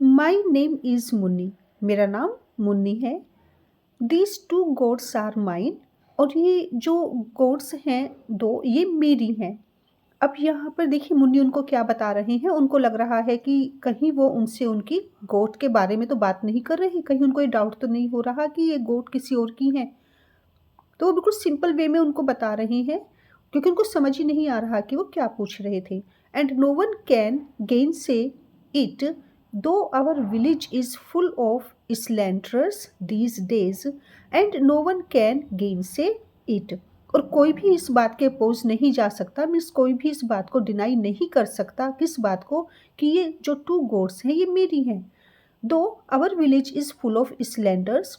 My name is Munni. मेरा नाम मुन्नी है। These two gods are mine. और ये जो गोड्स हैं दो, ये मेरी हैं। अब यहाँ पर देखिए मुन्नी उनको क्या बता रहे हैं, उनको लग रहा है कि कहीं वो उनसे उनकी गोट के बारे में तो बात नहीं कर रही, कहीं उनको ये डाउट तो नहीं हो रहा कि ये गोट किसी और की है। तो वो बिल्कुल सिंपल वे में उनको बता रही हैं, क्योंकि उनको समझ ही नहीं आ रहा कि वो क्या पूछ रहे थे। And no one can gainsay it, though our village is full of slanderers these days. And no one can gainsay it. और कोई भी इस बात के अपोज नहीं जा सकता, मीन्स कोई भी इस बात को डिनाई नहीं कर सकता, किस बात को, कि ये जो टू गोड्स हैं ये मेरी हैं। Though our village is full of slanders.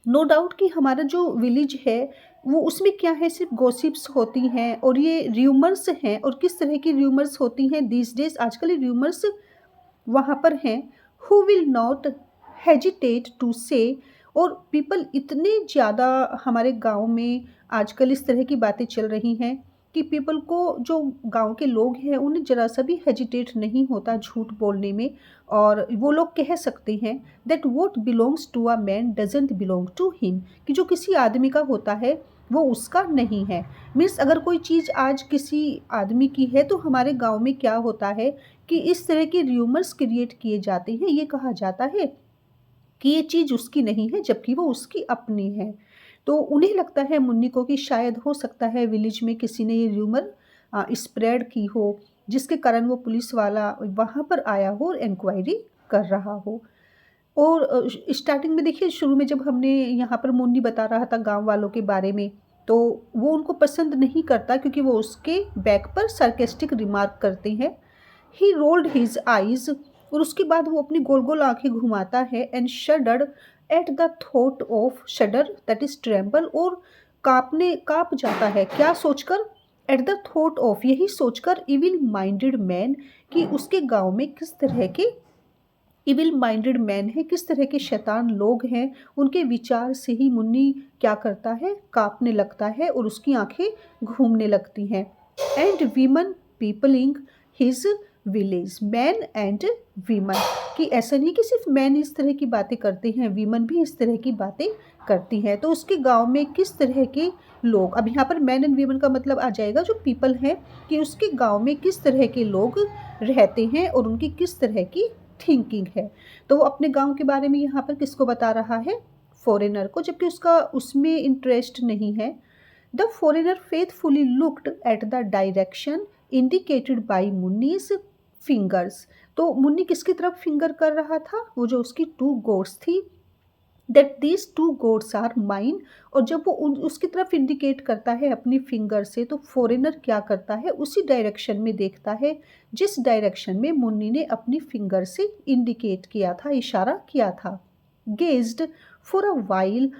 No doubt कि हमारा जो विलेज है वो उसमें क्या है, सिर्फ गॉसिप्स होती हैं और ये र्यूमर्स हैं। और किस तरह की र्यूमर्स होती हैं दीज डेज, आजकल ये र्यूमर्स वहाँ पर हैं। Who will not hesitate to say. और पीपल इतने ज़्यादा हमारे गांव में आजकल इस तरह की बातें चल रही हैं कि पीपल को, जो गांव के लोग हैं, उन्हें ज़रा सा भी हेजिटेट नहीं होता झूठ बोलने में। और वो लोग कह सकते हैं that what belongs to a man doesn't belong to him, कि जो किसी आदमी का होता है वो उसका नहीं है। मीन्स अगर कोई चीज़ आज किसी आदमी की है तो हमारे गांव में क्या होता है कि इस तरह के र्यूमर्स क्रिएट किए जाते हैं। ये कहा जाता है कि ये चीज़ उसकी नहीं है जबकि वो उसकी अपनी है। तो उन्हें लगता है मुन्नी को कि शायद हो सकता है विलेज में किसी ने ये र्यूमर स्प्रेड की हो, जिसके कारण वो पुलिस वाला वहाँ पर आया हो और इंक्वायरी कर रहा हो। और स्टार्टिंग में देखिए, शुरू में जब हमने यहाँ पर मुन्नी बता रहा था गांव वालों के बारे में, तो वो उनको पसंद नहीं करता क्योंकि वो उसके बैक पर सार्केस्टिक रिमार्क करते हैं। ही रोल्ड हिज आईज। और उसके बाद वो अपनी गोल गोल आंखें घुमाता है। And shuddered at the thought of, शडर that is tremble, और कांप जाता है, क्या सोचकर, एट द थॉट ऑफ, यही सोचकर, इविल माइंडेड मैन, कि उसके गांव में किस तरह के इविल माइंडेड मैन है, किस तरह के शैतान लोग हैं। उनके विचार से ही मुन्नी क्या करता है, कांपने लगता है और उसकी आंखें घूमने लगती हैं। And women peopling his village, man and women, कि ऐसा नहीं कि सिर्फ मैन इस तरह की बातें करते हैं, वीमन भी इस तरह की बातें करती हैं। तो उसके गांव में किस तरह के लोग, अब यहाँ पर मैन एंड वीमन का मतलब आ जाएगा जो पीपल हैं, कि उसके गांव में किस तरह के लोग रहते हैं और उनकी किस तरह की थिंकिंग है। तो वो अपने गांव के बारे में यहाँ पर किसको बता रहा है, फॉरेनर को, जबकि उसका उसमें इंटरेस्ट नहीं है। The foreigner faithfully looked at the direction indicated by Munni's fingers. तो मुन्नी किसकी तरफ फिंगर कर रहा था, वो जो उसकी टू गोड्स थी, that these two gods are mine. और जब वो उसकी तरफ इंडिकेट करता है अपनी फिंगर से, तो फॉरेनर क्या करता है, उसी डायरेक्शन में देखता है जिस डायरेक्शन में मुन्नी ने अपनी फिंगर से इंडिकेट किया था, इशारा किया था। Gazed for a while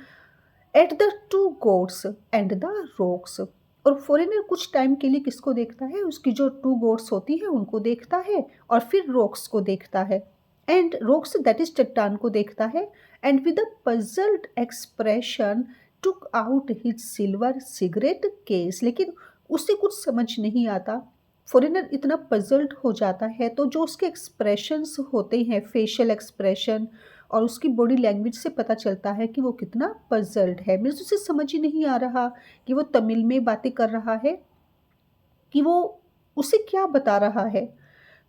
at the two gods and the rocks. और फॉरेनर कुछ टाइम के लिए किसको देखता है, उसकी जो टू गोड्स होती है उनको देखता है, और फिर रॉक्स को देखता है। एंड रॉक्स दैट इज चट्टान को देखता है। And with a puzzled expression took out his silver cigarette case. लेकिन उसे कुछ समझ नहीं आता, फॉरेनर इतना पजल्ड हो जाता है। तो जो उसके एक्सप्रेशंस होते हैं, फेशियल एक्सप्रेशन और उसकी बॉडी लैंग्वेज से पता चलता है कि वो कितना पजल्ड है। मीन्स उसे समझ ही नहीं आ रहा कि वो तमिल में बातें कर रहा है कि वो उसे क्या बता रहा है।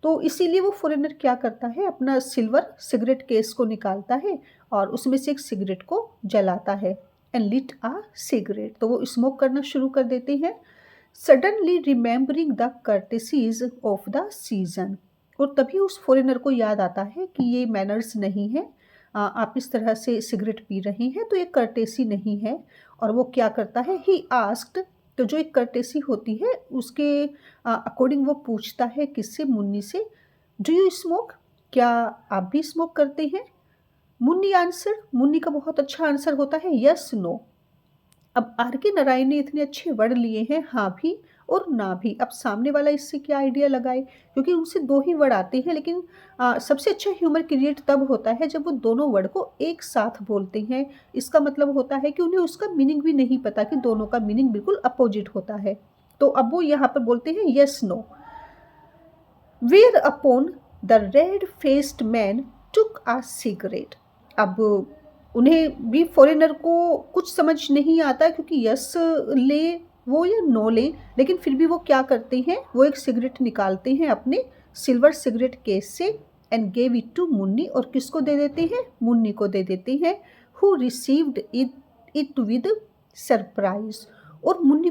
तो इसीलिए वो फॉरेनर क्या करता है, अपना सिल्वर सिगरेट केस को निकालता है और उसमें से एक सिगरेट को जलाता है। एंड लिट आ सिगरेट, तो वो स्मोक करना शुरू कर देते हैं। Suddenly remembering the courtesies of the season. और तभी उस फॉरेनर को याद आता है कि ये मैनर्स नहीं है, आप इस तरह से सिगरेट पी रही हैं तो ये कर्टेसी नहीं है। और वो क्या करता है, ही आस्क्ड, तो जो एक कर्टेसी होती है उसके अकॉर्डिंग वो पूछता है किससे, मुन्नी से, डू यू स्मोक, क्या आप भी स्मोक करते हैं। मुन्नी आंसर, मुन्नी का बहुत अच्छा आंसर होता है यस नो। अब आर के नारायण ने इतने अच्छे वर्ड लिए हैं, हाँ भी और ना भी। अब सामने वाला इससे क्या आइडिया लगाए, क्योंकि उनसे दो ही वर्ड आते हैं, लेकिन सबसे अच्छा ह्यूमर क्रिएट तब होता है जब वो दोनों वर्ड को एक साथ बोलते हैं। इसका मतलब होता है कि उन्हें उसका मीनिंग भी नहीं पता कि दोनों का मीनिंग बिल्कुल अपोजिट होता है। तो अब वो यहाँ पर बोलते हैं yes no. Whereupon the red faced man took a cigarette. अब उन्हें भी फॉरेनर को कुछ समझ नहीं आता क्योंकि यस ले वो या नो ले, लेकिन फिर भी वो क्या करते हैं, वो एक सिगरेट निकालते हैं अपने सिल्वर सिगरेट केस से and gave it to Munni, और किसको दे देते हैं, मुन्नी को दे देते हैं, who received it with surprise. और मुन्नी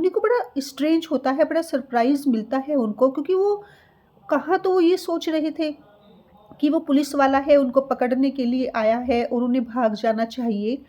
को बड़ा स्ट्रेंज होता है, बड़ा सरप्राइज मिलता है उनको, क्योंकि वो कहाँ तो वो ये सोच रहे थे कि वो पुलिस वाला है, उनको पकड़ने के लिए आया है और उन्हें भाग जाना चाहिए,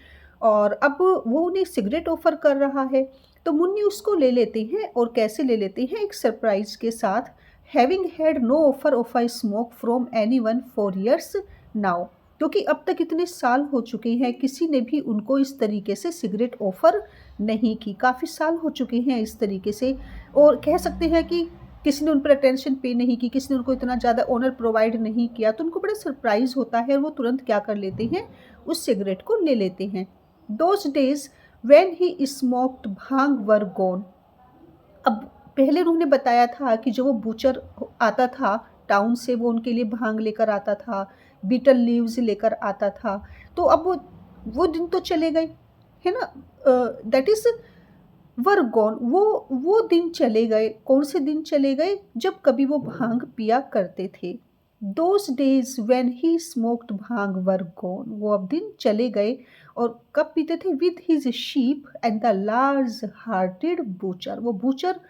और अब वो उन्हें सिगरेट ऑफ़र कर रहा है। तो मुन्नी उसको ले लेते हैं, और कैसे ले लेते हैं, एक सरप्राइज़ के साथ, having had no offer of a smoke from anyone for years now. क्योंकि अब तक इतने साल हो चुके हैं, किसी ने भी उनको इस तरीके से सिगरेट ऑफ़र नहीं की, काफ़ी साल हो चुके हैं इस तरीके से, और कह सकते हैं कि किसी ने उन पर अटेंशन पे नहीं की, किसी ने उनको इतना ज़्यादा ऑनर प्रोवाइड नहीं किया, तो उनको बड़ा सरप्राइज़ होता है और वो तुरंत क्या कर लेते हैं, उस सिगरेट को ले लेते हैं। Those days when he smoked bhang were gone. अब पहले उन्होंने बताया था कि जो वो बूचर आता था टाउन से, वो उनके लिए भांग लेकर आता था, बीटल लीव्स लेकर आता था, तो अब वो दिन तो चले गए, है ना? दैट इज़ वर गॉन, वो दिन चले गए। कौन से दिन चले गए, जब कभी वो भांग पिया करते थे। Those days when he smoked bhang were gone, वो अब दिन चले गए, और कब पीते थे, with his sheep and the large hearted butcher. वो बूचर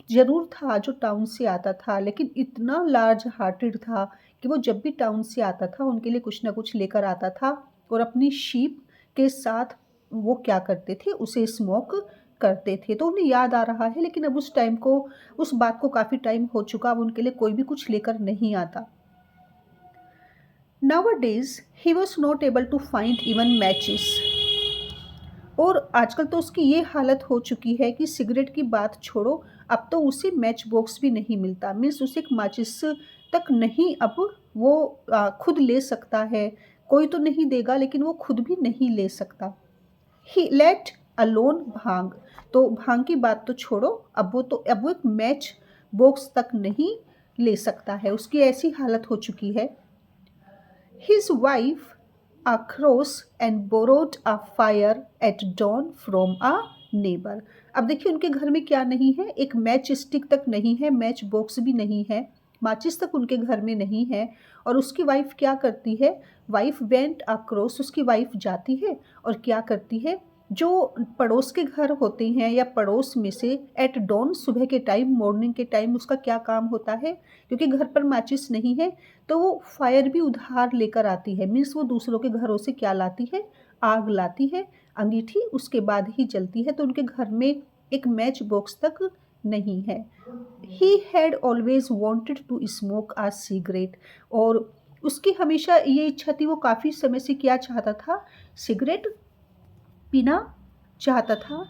जरूर था जो टाउन से आता था, लेकिन इतना लार्ज हार्टेड था कि वो जब भी टाउन से आता था उनके लिए कुछ ना कुछ लेकर आता था, और अपनी शीप के साथ वो क्या करते थे, उसे स्मोक करते थे। तो उन्हें याद आ रहा है, लेकिन अब उस बात को काफ़ी टाइम हो चुका, अब उनके लिए कोई भी कुछ लेकर नहीं आता। Nowadays he was not able to find even matches। और आजकल तो उसकी ये हालत हो चुकी है कि सिगरेट की बात छोड़ो, अब तो उसे मैच बॉक्स भी नहीं मिलता, मीन्स उसे एक माचिस तक नहीं, अब वो खुद ले सकता है, कोई तो नहीं देगा, लेकिन वो खुद भी नहीं ले सकता। ही लेट अलोन भांग, तो भांग की बात तो छोड़ो, अब वो एक मैच बॉक्स तक नहीं ले सकता है, उसकी ऐसी हालत हो चुकी है। His wife across and borrowed a fire at dawn from a neighbor। अब देखिए उनके घर में क्या नहीं है, एक मैच स्टिक तक नहीं है, मैच बॉक्स भी नहीं है, माचिस तक उनके घर में नहीं है, और उसकी वाइफ क्या करती है, वाइफ वेंट अक्रॉस, उसकी वाइफ जाती है और क्या करती है, जो पड़ोस के घर होते हैं या पड़ोस में से, एट डॉन, सुबह के टाइम, मॉर्निंग के टाइम, उसका क्या काम होता है, क्योंकि घर पर माचिस नहीं है, तो वो फायर भी उधार लेकर आती है, मीन्स वो दूसरों के घरों से क्या लाती है, आग लाती है, अंगीठी उसके बाद ही जलती है, तो उनके घर में एक मैच बॉक्स तक नहीं है। He had always wanted to smoke a cigarette, और उसकी हमेशा ये इच्छा थी, वो काफ़ी समय से क्या चाहता था, सिगरेट पीना चाहता था।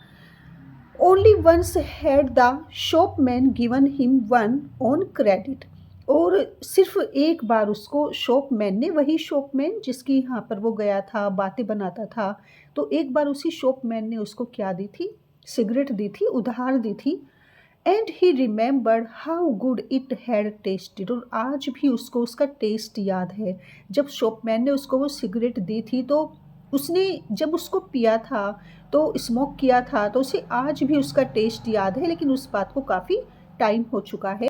Only once had the shopman given him one on credit, और सिर्फ एक बार उसको शॉपमैन ने, वही शॉपमैन जिसके यहाँ पर वो गया था, बातें बनाता था, तो एक बार उसी शॉपमैन ने उसको क्या दी थी, सिगरेट दी थी, उधार दी थी। And he remembered how good it had tested, और आज भी उसको उसका टेस्ट याद है। जब शॉपमैन ने उसको वो सिगरेट दी थी, तो उसने जब उसको पिया था, तो स्मोक किया था, तो उसे आज भी उसका टेस्ट याद है, लेकिन उस बात को काफ़ी टाइम हो चुका है।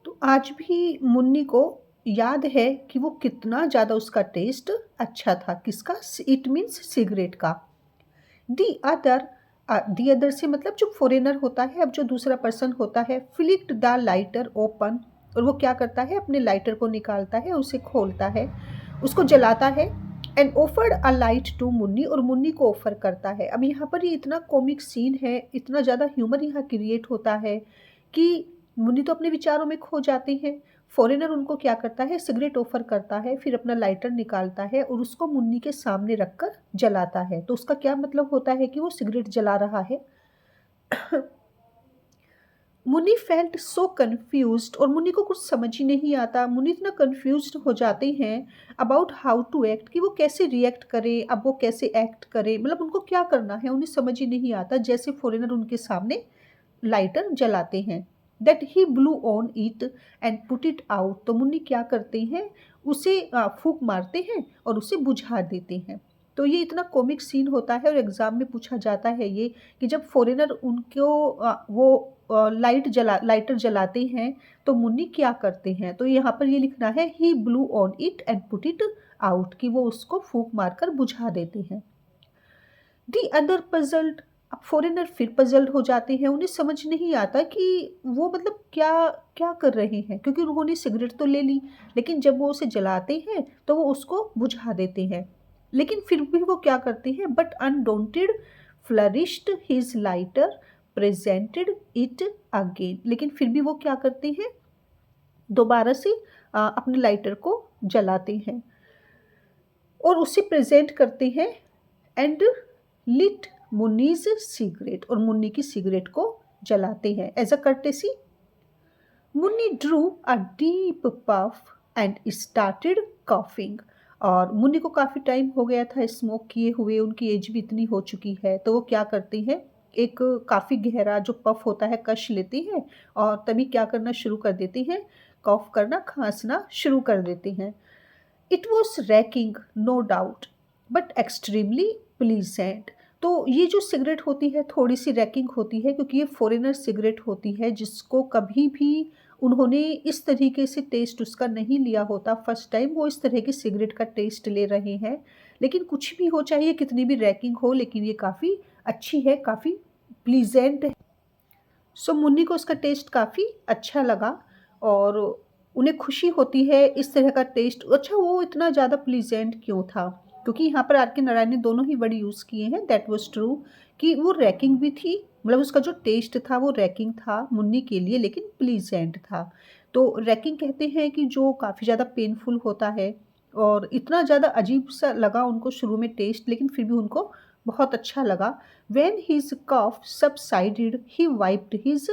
तो आज भी मुन्नी को याद है कि वो कितना ज़्यादा उसका टेस्ट अच्छा था, किसका, इट मीन्स सिगरेट का। दी अदर, दी अदर से मतलब जो फॉरेनर होता है, अब जो दूसरा पर्सन होता है, फ्लिक्ड द लाइटर ओपन, और वो क्या करता है, अपने लाइटर को निकालता है, उसे खोलता है, उसको जलाता है, and offered a light to Munni, और मुन्नी को ऑफर करता है। अब यहाँ पर ये इतना कॉमिक सीन है, इतना ज़्यादा ह्यूमर यहाँ क्रिएट होता है कि मुन्नी तो अपने विचारों में खो जाते हैं। फॉरेनर उनको क्या करता है, सिगरेट ऑफर करता है, फिर अपना लाइटर निकालता है और उसको मुन्नी के सामने रखकर जलाता है, तो उसका क्या मतलब होता है कि वो सिगरेट जला रहा है। मुन्नी फेल्ट सो कन्फ्यूज्ड, और मुन्नी को कुछ समझ ही नहीं आता, मुन्नी इतना कन्फ्यूज्ड हो जाते हैं अबाउट हाउ टू एक्ट, कि वो कैसे रिएक्ट करें, अब वो कैसे एक्ट करें, मतलब उनको क्या करना है, उन्हें समझ ही नहीं आता, जैसे फॉरेनर उनके सामने लाइटर जलाते हैं। That he blew on it and put it out. तो मुन्नी क्या करते हैं, उसे फूंक मारते हैं और उसे बुझा देते हैं। तो ये इतना कॉमिक सीन होता है और एग्जाम में पूछा जाता है ये कि जब फॉरेनर उनको वो लाइटर जलाते हैं तो मुन्नी क्या करते हैं। तो यहाँ पर ये लिखना है he blew on it and put it out, कि वो उसको फूंक मारकर बुझा देते हैं। दी अदर पजल्ड, अब फॉरेनर फिर पजल्ड हो जाते हैं, उन्हें समझ नहीं आता कि वो मतलब क्या क्या कर रहे हैं, क्योंकि उन्होंने सिगरेट तो ले ली लेकिन जब वो उसे जलाते हैं तो वो उसको बुझा देते हैं। लेकिन फिर भी वो क्या करते हैं, but undaunted flourished his lighter presented it again. लेकिन फिर भी वो क्या करते हैं, दोबारा से अपने लाइटर को जलाते हैं और उसे प्रेजेंट करते हैं एंड लिट मुन्नीज सिगरेट, और मुन्नी की सिगरेट को जलाते हैं as a courtesy. Munni drew a deep puff and started coughing. और मुन्नी को काफ़ी टाइम हो गया था स्मोक किए हुए, उनकी एज भी इतनी हो चुकी है, तो वो क्या करते हैं, एक काफ़ी गहरा जो पफ होता है कश लेते हैं और तभी क्या करना शुरू कर देते हैं, कॉफ करना, खांसना शुरू कर देते हैं। It was racking no doubt but extremely pleasant. तो ये जो सिगरेट होती है थोड़ी सी रैकिंग होती है, क्योंकि ये फॉरेनर सिगरेट होती है जिसको कभी भी उन्होंने इस तरीके से टेस्ट उसका नहीं लिया होता। फर्स्ट टाइम वो इस तरह की सिगरेट का टेस्ट ले रहे हैं। लेकिन कुछ भी हो, चाहिए कितनी भी रैकिंग हो, लेकिन ये काफ़ी अच्छी है, काफ़ी प्लीजेंट है। सो मुन्नी को उसका टेस्ट काफ़ी अच्छा लगा और उन्हें खुशी होती है इस तरह का टेस्ट। अच्छा, वो इतना ज़्यादा प्लीजेंट क्यों था, क्योंकि यहाँ पर आर के नारायण ने दोनों ही वर्ड यूज़ किए हैं, दैट वाज ट्रू, कि वो रैकिंग भी थी, मतलब उसका जो टेस्ट था वो रैकिंग था मुन्नी के लिए, लेकिन प्लीजेंट था। तो रैकिंग कहते हैं कि जो काफ़ी ज़्यादा पेनफुल होता है, और इतना ज़्यादा अजीब सा लगा उनको शुरू में टेस्ट, लेकिन फिर भी उनको बहुत अच्छा लगा। When his cough subsided, he wiped his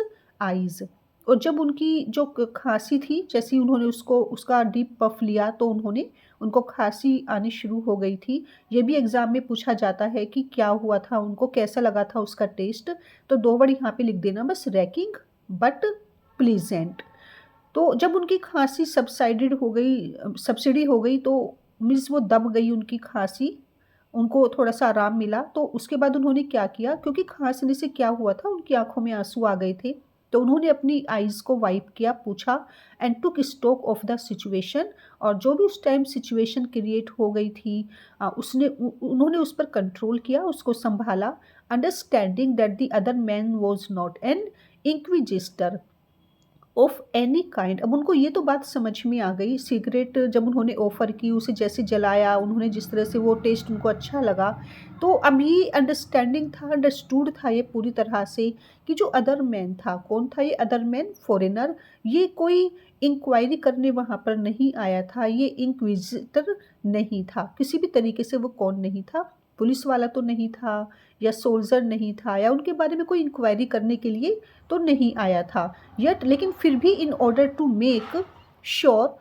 eyes। और जब उनकी जो खांसी थी, जैसे ही उन्होंने उसको उसका डीप पफ लिया तो उनको खांसी आनी शुरू हो गई थी। ये भी एग्जाम में पूछा जाता है कि क्या हुआ था, उनको कैसा लगा था उसका टेस्ट। तो दो वर्ड यहाँ पे लिख देना बस, रैकिंग बट प्लीजेंट। तो जब उनकी खांसी सब्सिडी हो गई तो मीन्स वो दब गई उनकी खांसी, उनको थोड़ा-सा आराम मिला, तो उसके बाद उन्होंने क्या किया, क्योंकि खाँसने से क्या हुआ था, उनकी आँखों में आँसू आ गए थे, तो उन्होंने अपनी आइज़ को वाइप किया, पूछा एंड टूक स्टॉक ऑफ द सिचुएशन। और जो भी उस टाइम सिचुएशन क्रिएट हो गई थी, उन्होंने उस पर कंट्रोल किया, उसको सँभाला, understanding that the other man was not an inquisitor of any kind. अब उनको ये तो बात समझ में आ गई, सिगरेट जब उन्होंने ऑफ़र की, उसे जैसे जलाया उन्होंने, जिस तरह से वो टेस्ट उनको अच्छा लगा, तो अब ये अंडरस्टैंडिंग था, अंडरस्टूड था ये पूरी तरह से कि जो अदर मैन था, कौन था ये अदर मैन, फॉरेनर, ये कोई इंक्वायरी करने वहाँ पर नहीं आया था, ये इंक्विजिटर नहीं था, किसी भी तरीके से वो कौन नहीं था, पुलिस वाला तो नहीं था या सोल्जर नहीं था, या उनके बारे में कोई इंक्वायरी करने के लिए तो नहीं आया था यट। लेकिन फिर भी sure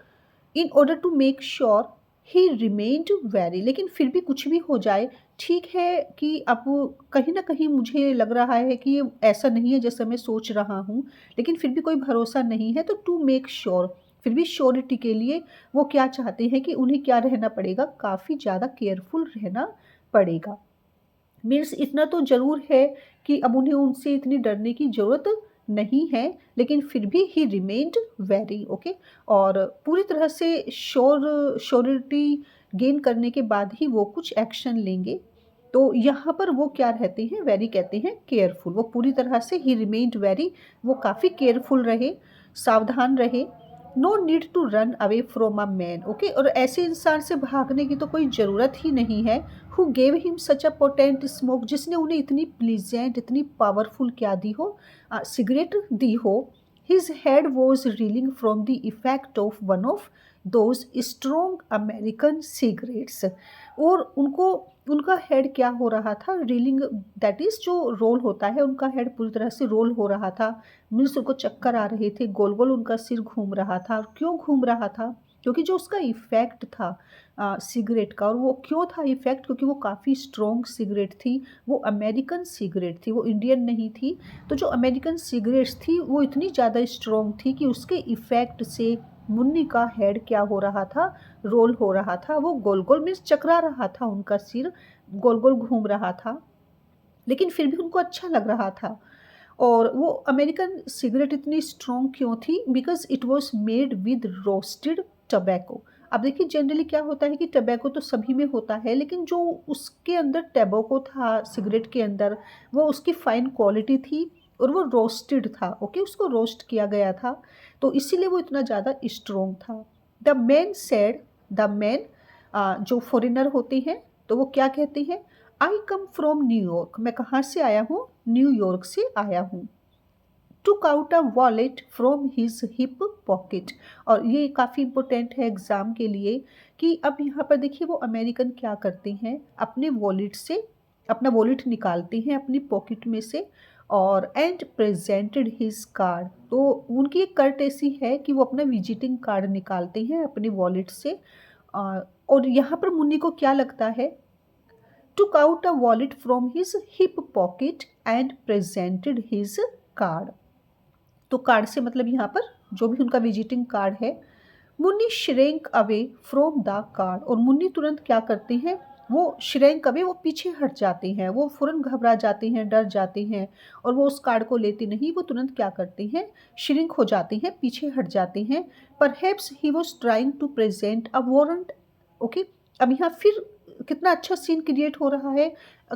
in order to make sure he remained very, लेकिन फिर भी कुछ भी हो जाए, ठीक है कि अब कहीं ना कहीं मुझे लग रहा है कि ये ऐसा नहीं है जैसा मैं सोच रहा हूँ, लेकिन फिर भी कोई भरोसा नहीं है, तो टू मेक श्योर, फिर भी श्योरिटी के लिए वो क्या चाहते हैं कि उन्हें क्या रहना पड़ेगा, काफ़ी ज़्यादा केयरफुल रहना पड़ेगा। मीन्स इतना तो ज़रूर है कि अब उन्हें उनसे इतनी डरने की ज़रूरत नहीं है, लेकिन फिर भी ही रिमेन्ड वेरी ओके। और पूरी तरह से श्योरिटी गेन करने के बाद ही वो कुछ एक्शन लेंगे। तो यहाँ पर वो क्या रहते हैं, वेरी कहते हैं केयरफुल, वो पूरी तरह से ही रिमेन्ड वेरी, वो काफ़ी केयरफुल रहे, सावधान रहे। No need to run away from a man okay, और ऐसे इंसान से भागने की तो कोई ज़रूरत ही नहीं है। Who gave him such a potent smoke, जिसने उन्हें इतनी प्लीजेंट, इतनी पावरफुल क्या दी हो, सिगरेट दी हो। His head was reeling from the effect of one of those strong American cigarettes. और उनका हेड क्या हो रहा था, रीलिंग, दैट इज़ जो रोल होता है, उनका हेड पूरी तरह से रोल हो रहा था, मीन्स उनको चक्कर आ रहे थे, गोल गोल उनका सिर घूम रहा था। क्यों घूम रहा था, क्योंकि जो उसका इफ़ेक्ट था सिगरेट का, और वो क्यों था इफ़ेक्ट, क्योंकि वो काफ़ी स्ट्रॉन्ग सिगरेट थी, वो अमेरिकन सिगरेट थी, वो इंडियन नहीं थी। तो जो अमेरिकन सिगरेट्स थी वो इतनी ज़्यादा स्ट्रॉन्ग थी कि उसके इफ़ेक्ट से मुन्नी का हेड क्या हो रहा था, रोल हो रहा था, वो गोल-गोल मीन्स चकरा रहा था, उनका सिर गोल-गोल घूम रहा था, लेकिन फिर भी उनको अच्छा लग रहा था। और वो अमेरिकन सिगरेट इतनी स्ट्रॉन्ग क्यों थी? Because it was made with roasted tobacco. अब देखिए जनरली क्या होता है कि टोबैको तो सभी में होता है, लेकिन जो उसके अंदर टोबैको था सिगरेट के अंदर, वो उसकी फाइन क्वालिटी थी और वो रोस्टेड था, ओके? उसको रोस्ट किया गया था, तो इसीलिए वो इतना ज़्यादा स्ट्रॉन्ग था। The man said, the man जो फ़ॉरेनर होते हैं, तो वो क्या कहते हैं? आई कम फ्रॉम न्यूयॉर्क, मैं कहाँ से आया हूँ? न्यूयॉर्क से आया हूँ। Took out a wallet from his hip pocket. और ये काफ़ी इम्पोर्टेंट है एग्ज़ाम के लिए कि अब यहाँ पर देखिए वो अमेरिकन क्या करते हैं, अपने वॉलेट से अपना वॉलेट निकालते हैं अपनी पॉकेट में से, और एंड प्रेजेंटेड हिज कार्ड। तो उनकी एक कर्ट ऐसी है कि वो अपना विजिटिंग कार्ड निकालते हैं अपने वॉलेट से। अ, और यहाँ पर मुन्नी को क्या लगता है, took out a wallet from his hip pocket and presented his card। तो कार्ड से मतलब यहाँ पर जो भी उनका विजिटिंग कार्ड है। Munni shrank away from the card, और मुन्नी तुरंत क्या करते हैं, वो श्रैंक अवे, वो पीछे हट जाते हैं, वो फ़ौरन घबरा जाते हैं, डर जाते हैं, और वो उस कार्ड को लेते नहीं, वो तुरंत क्या करते हैं, श्रिंक हो जाते हैं, पीछे हट जाते हैं। Perhaps he was trying to present a warrant, okay. अब यहाँ फिर कितना अच्छा सीन क्रिएट हो रहा है,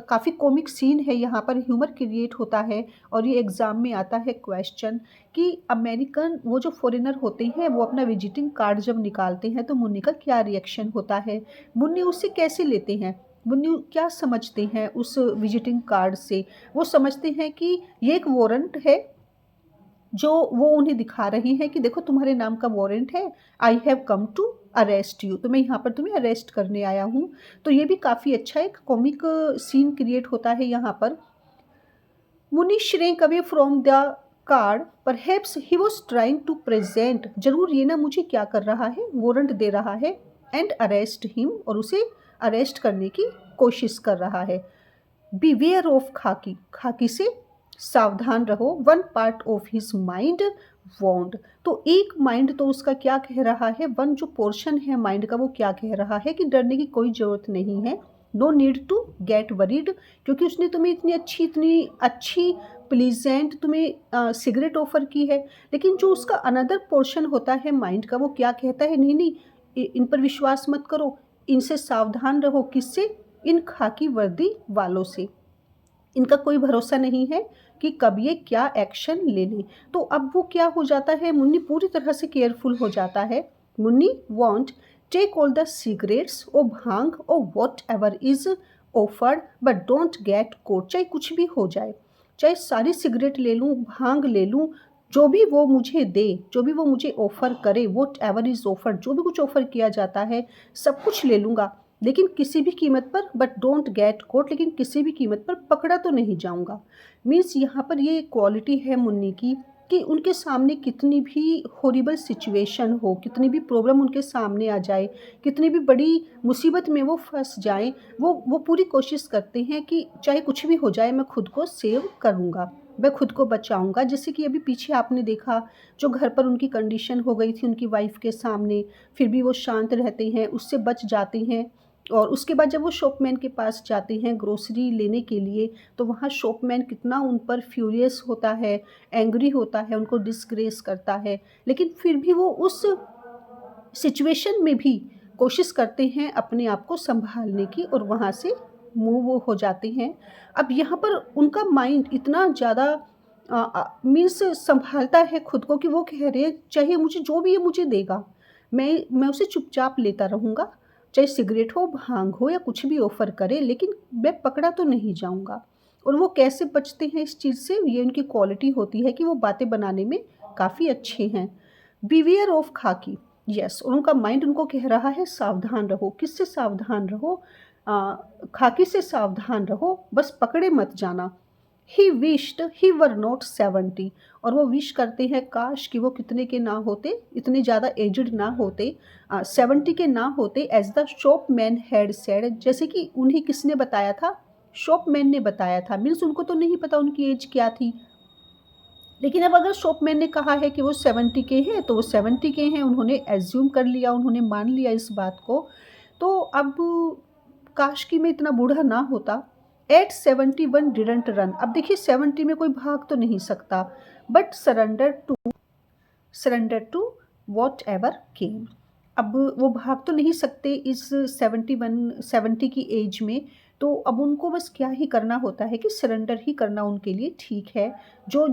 काफ़ी कॉमिक सीन है, यहाँ पर ह्यूमर क्रिएट होता है, और ये एग्ज़ाम में आता है क्वेश्चन कि अमेरिकन वो जो फ़ॉरेनर होते हैं वो अपना विजिटिंग कार्ड जब निकालते हैं तो मुन्नी का क्या रिएक्शन होता है, मुन्नी उसे कैसे लेते हैं, मुन्नी क्या समझते हैं उस विजिटिंग कार्ड से। वो समझते हैं कि ये एक वारंट है, जो वो उन्हें दिखा रही हैं कि देखो तुम्हारे नाम का वारंट है, I have come to arrest you, तो मैं यहाँ पर तुम्हें अरेस्ट करने आया हूँ। तो ये भी काफ़ी अच्छा एक कॉमिक सीन क्रिएट होता है यहाँ पर। Muni shrank away from the card, perhaps he was trying to present, जरूर ये ना मुझे क्या कर रहा है, वारंट दे रहा है, एंड अरेस्ट हिम, और उसे अरेस्ट करने की कोशिश कर रहा है। बिवेयर ऑफ खाकी, खाकी से सावधान रहो। One part of his mind warned, तो एक माइंड तो उसका क्या कह रहा है, वन जो पोर्शन है माइंड का वो क्या कह रहा है कि डरने की कोई ज़रूरत नहीं है, no need to get worried, क्योंकि उसने तुम्हें इतनी अच्छी प्लीजेंट तुम्हें सिगरेट ऑफर की है। लेकिन जो उसका अनदर पोर्शन होता है माइंड का वो क्या कहता है, नहीं नहीं, इन पर विश्वास मत करो, इनसे सावधान रहो, किससे, इन खाकी वर्दी वालों से, इनका कोई भरोसा नहीं है कि कब ये क्या एक्शन ले ले। तो अब वो क्या हो जाता है, मुन्नी पूरी तरह से केयरफुल हो जाता है। Munni won't take all the cigarettes or bhang or whatever is offered but don't get caught, चाहे कुछ भी हो जाए, चाहे सारी सिगरेट ले लूँ, भांग ले लूँ, जो भी वो मुझे दे, जो भी वो मुझे ऑफ़र करे, वॉट एवर इज़ ऑफ़र, जो भी कुछ ऑफ़र किया जाता है सब कुछ ले लूँगा, लेकिन किसी भी कीमत पर, बट डोंट गेट कोट, लेकिन किसी भी कीमत पर पकड़ा तो नहीं जाऊँगा। मीन्स यहाँ पर ये क्वालिटी है मुन्नी की कि उनके सामने कितनी भी हॉरिबल सिचुएशन हो, कितनी भी प्रॉब्लम उनके सामने आ जाए, कितनी भी बड़ी मुसीबत में वो फंस जाएं, वो पूरी कोशिश करते हैं कि चाहे कुछ भी हो जाए मैं खुद को सेव करूँगा, मैं खुद को बचाऊँगा। जैसे कि अभी पीछे आपने देखा जो घर पर उनकी कंडीशन हो गई थी उनकी वाइफ़ के सामने, फिर भी वो शांत रहते हैं, उससे बच जाते हैं। और उसके बाद जब वो शॉपमैन के पास जाते हैं ग्रोसरी लेने के लिए, तो वहाँ शॉपमैन कितना उन पर फ्यूरियस होता है, एंग्री होता है, उनको डिसग्रेस करता है, लेकिन फिर भी वो उस सिचुएशन में भी कोशिश करते हैं अपने आप को सँभालने की, और वहाँ से मूव हो जाते हैं। अब यहाँ पर उनका माइंड इतना ज़्यादा मीन्स सँभालता है खुद को कि वो कह रहे हैं चाहे मुझे जो भी ये मुझे देगा, मैं उसे चुपचाप लेता रहूँगा, चाहे सिगरेट हो, भांग हो, या कुछ भी ऑफ़र करे, लेकिन मैं पकड़ा तो नहीं जाऊँगा। और वो कैसे बचते हैं इस चीज़ से, ये उनकी क्वालिटी होती है कि वो बातें बनाने में काफ़ी अच्छे हैं। बिवेयर ऑफ खाकी, यस, और उनका माइंड उनको कह रहा है सावधान रहो, किससे सावधान रहो, खाकी से सावधान रहो, बस पकड़े मत जाना। He wished he were not 70, और वो विश करते हैं काश कि वो कितने के ना होते, इतने ज़्यादा एजड ना होते, 70 के ना होते, एज द शॉपमैन हैड सेड, जैसे कि उन्हें किसने बताया था, शॉपमैन ने बताया था। मीन्स उनको तो नहीं पता उनकी एज क्या थी, लेकिन अब अगर शॉपमैन ने कहा है कि वो 70 के हैं तो वो 70 के हैं, उन्होंने एज्यूम कर लिया, उन्होंने मान लिया इस बात को। तो अब काश कि मैं इतना बूढ़ा ना होता। एट 71 डिडंट रन, अब देखिए 70 में कोई भाग तो नहीं सकता, but surrender to whatever came. अब वो भाग तो नहीं सकते इस 70 की एज में, तो अब उनको बस क्या ही करना होता है कि सरेंडर ही करना उनके लिए ठीक है। जो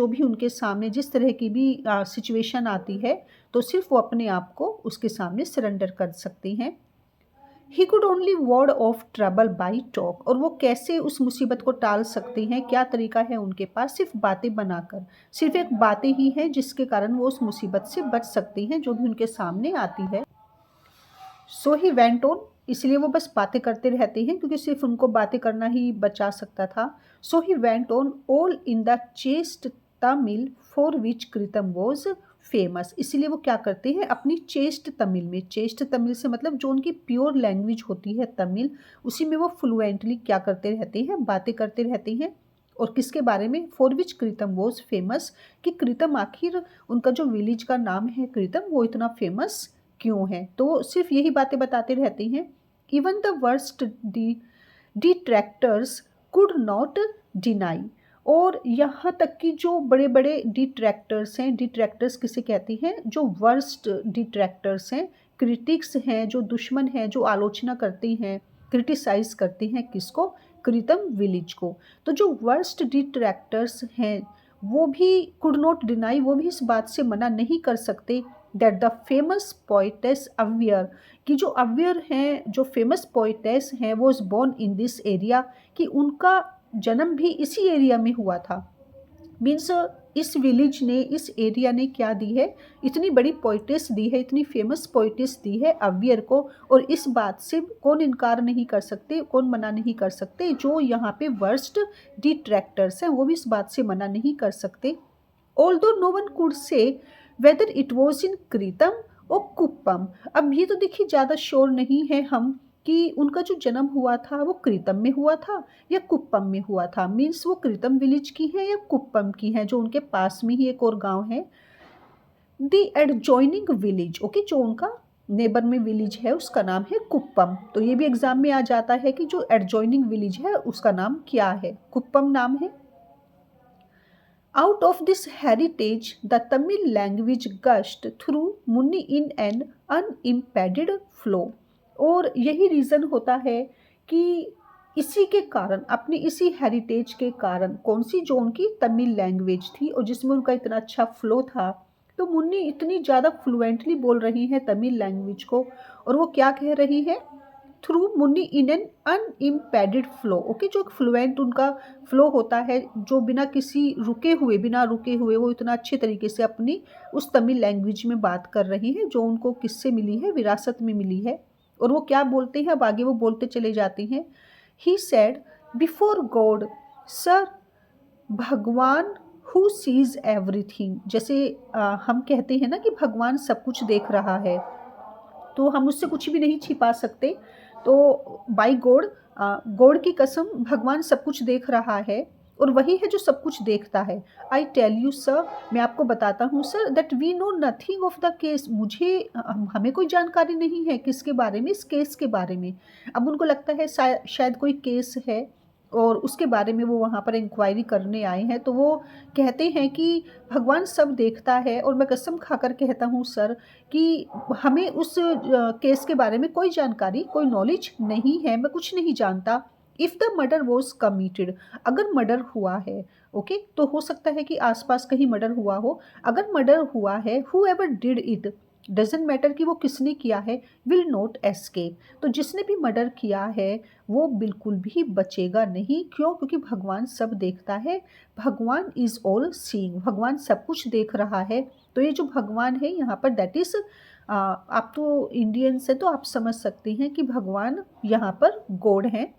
भी उनके सामने जिस तरह की भी सिचुएशन आती है, तो सिर्फ वो अपने आप को उसके सामने सरेंडर कर सकते हैं। He could only ward of trouble by talk, और वो कैसे उस मुसीबत को टाल सकते हैं, क्या तरीका है उनके पास, सिर्फ बातें बनाकर, सिर्फ एक बातें ही हैं जिसके कारण वो उस मुसीबत से बच सकती हैं जो भी उनके सामने आती है। सो ही वेंट ऑन, इसलिए वो बस बातें करते रहते हैं क्योंकि सिर्फ उनको बातें करना ही बचा सकता था। So he went on all in the chaste Tamil for which Kritam was famous, इसलिए वो क्या करते हैं अपनी चेस्ट तमिल में, चेस्ट तमिल से मतलब जो उनकी प्योर लैंग्वेज होती है तमिल, उसी में वो फ्लुएंटली क्या करते रहते हैं, बातें करते रहते हैं। और किसके बारे में, for which Kritam was famous, कि कृतम आखिर उनका जो विलेज का नाम है कृतम, वो इतना फेमस क्यों है, तो सिर्फ यही बातें बताते रहते हैं। Even the worst detractors could not deny, और यहाँ तक कि जो बड़े बड़े डिट्रैक्टर्स हैं, डिट्रैक्टर्स किसे कहते हैं, जो वर्स्ट डिट्रैक्टर्स हैं, क्रिटिक्स हैं, जो दुश्मन हैं, जो आलोचना करते हैं, क्रिटिसाइज करते हैं किसको, कृतम विलेज को। तो जो वर्स्ट डिट्रैक्टर्स हैं वो भी कुड नॉट डिनाई, वो भी इस बात से मना नहीं कर सकते that the famous poetess Avvaiyar, कि जो अव्यर हैं, जो फेमस पोइटेस हैं, वो is born in this area, कि उनका जन्म भी इसी एरिया में हुआ था। मीन्स इस विलेज ने, इस एरिया ने क्या दी है, इतनी बड़ी पोइटेस दी है, इतनी फेमस पोइटेस दी है अव्यर को, और इस बात से कौन इनकार नहीं कर सकते, कौन मना नहीं कर सकते, जो यहाँ पे वर्स्ट डिट्रैक्टर्स हैं वो भी इस बात से मना नहीं कर सकते। Although no one could say whether it was in Kritam और कुप्पम, अब ये तो देखिए ज़्यादा श्योर नहीं है हम कि उनका जो जन्म हुआ था वो कृतम में हुआ था या कुप्पम में हुआ था। मीन्स वो कृतम विलेज की है या कुप्पम की है, जो उनके पास में ही एक और गांव है। द एडजॉइनिंग विलेज, ओके, जो उनका नेबर में विलेज है उसका नाम है कुप्पम। तो ये भी एग्जाम में आ जाता है कि जो एडजॉइनिंग विलेज है उसका नाम क्या है, कुप्पम नाम है। Out of this heritage, the Tamil language gushed through Munni in an unimpeded flow. और यही रीज़न होता है कि इसी के कारण, अपनी इसी हेरिटेज के कारण, कौन सी, जो उनकी तमिल लैंग्वेज थी और जिसमें उनका इतना अच्छा फ्लो था, तो मुन्नी इतनी ज़्यादा फ्लुएंटली बोल रही हैं तमिल लैंग्वेज को, और वो क्या कह रही है, through Muni in an unimpeded flow, okay, जो फ्लुएंट उनका फ्लो होता है, जो बिना रुके हुए वो इतना अच्छे तरीके से अपनी उस तमिल लैंग्वेज में बात कर रही है जो उनको किससे मिली है, विरासत में मिली है। और वो क्या बोलते हैं, अब आगे वो बोलते चले जाते हैं। He said before God sir, भगवान हु सीज एवरीथिंग, जैसे हम कहते हैं ना कि भगवान सब कुछ देख रहा है, तो हम उससे कुछ भी नहीं छिपा सकते। तो बाई गॉड, गॉड की कसम, भगवान सब कुछ देख रहा है और वही है जो सब कुछ देखता है। आई टेल यू सर, मैं आपको बताता हूँ sir, that we know nothing of the case, हमें कोई जानकारी नहीं है किसके बारे में, इस केस के बारे में। अब उनको लगता है शायद कोई केस है और उसके बारे में वो वहाँ पर इंक्वायरी करने आए हैं, तो वो कहते हैं कि भगवान सब देखता है और मैं कसम खाकर कहता हूँ सर कि हमें उस केस के बारे में कोई जानकारी, कोई नॉलेज नहीं है, मैं कुछ नहीं जानता। If the murder was committed, अगर मर्डर हुआ है, ओके, तो हो सकता है कि आसपास कहीं मर्डर हुआ हो। अगर मर्डर हुआ है, who ever did it, doesn't matter कि वो किसने किया है, विल नॉट एस्केप, तो जिसने भी मर्डर किया है वो बिल्कुल भी बचेगा नहीं। क्यों? क्योंकि भगवान सब देखता है, भगवान इज़ ऑल सीइंग, भगवान सब कुछ देख रहा है। तो ये जो भगवान है यहाँ पर, दैट इज़, आप तो इंडियंस हैं तो आप समझ सकते हैं कि भगवान यहाँ पर गॉड हैं।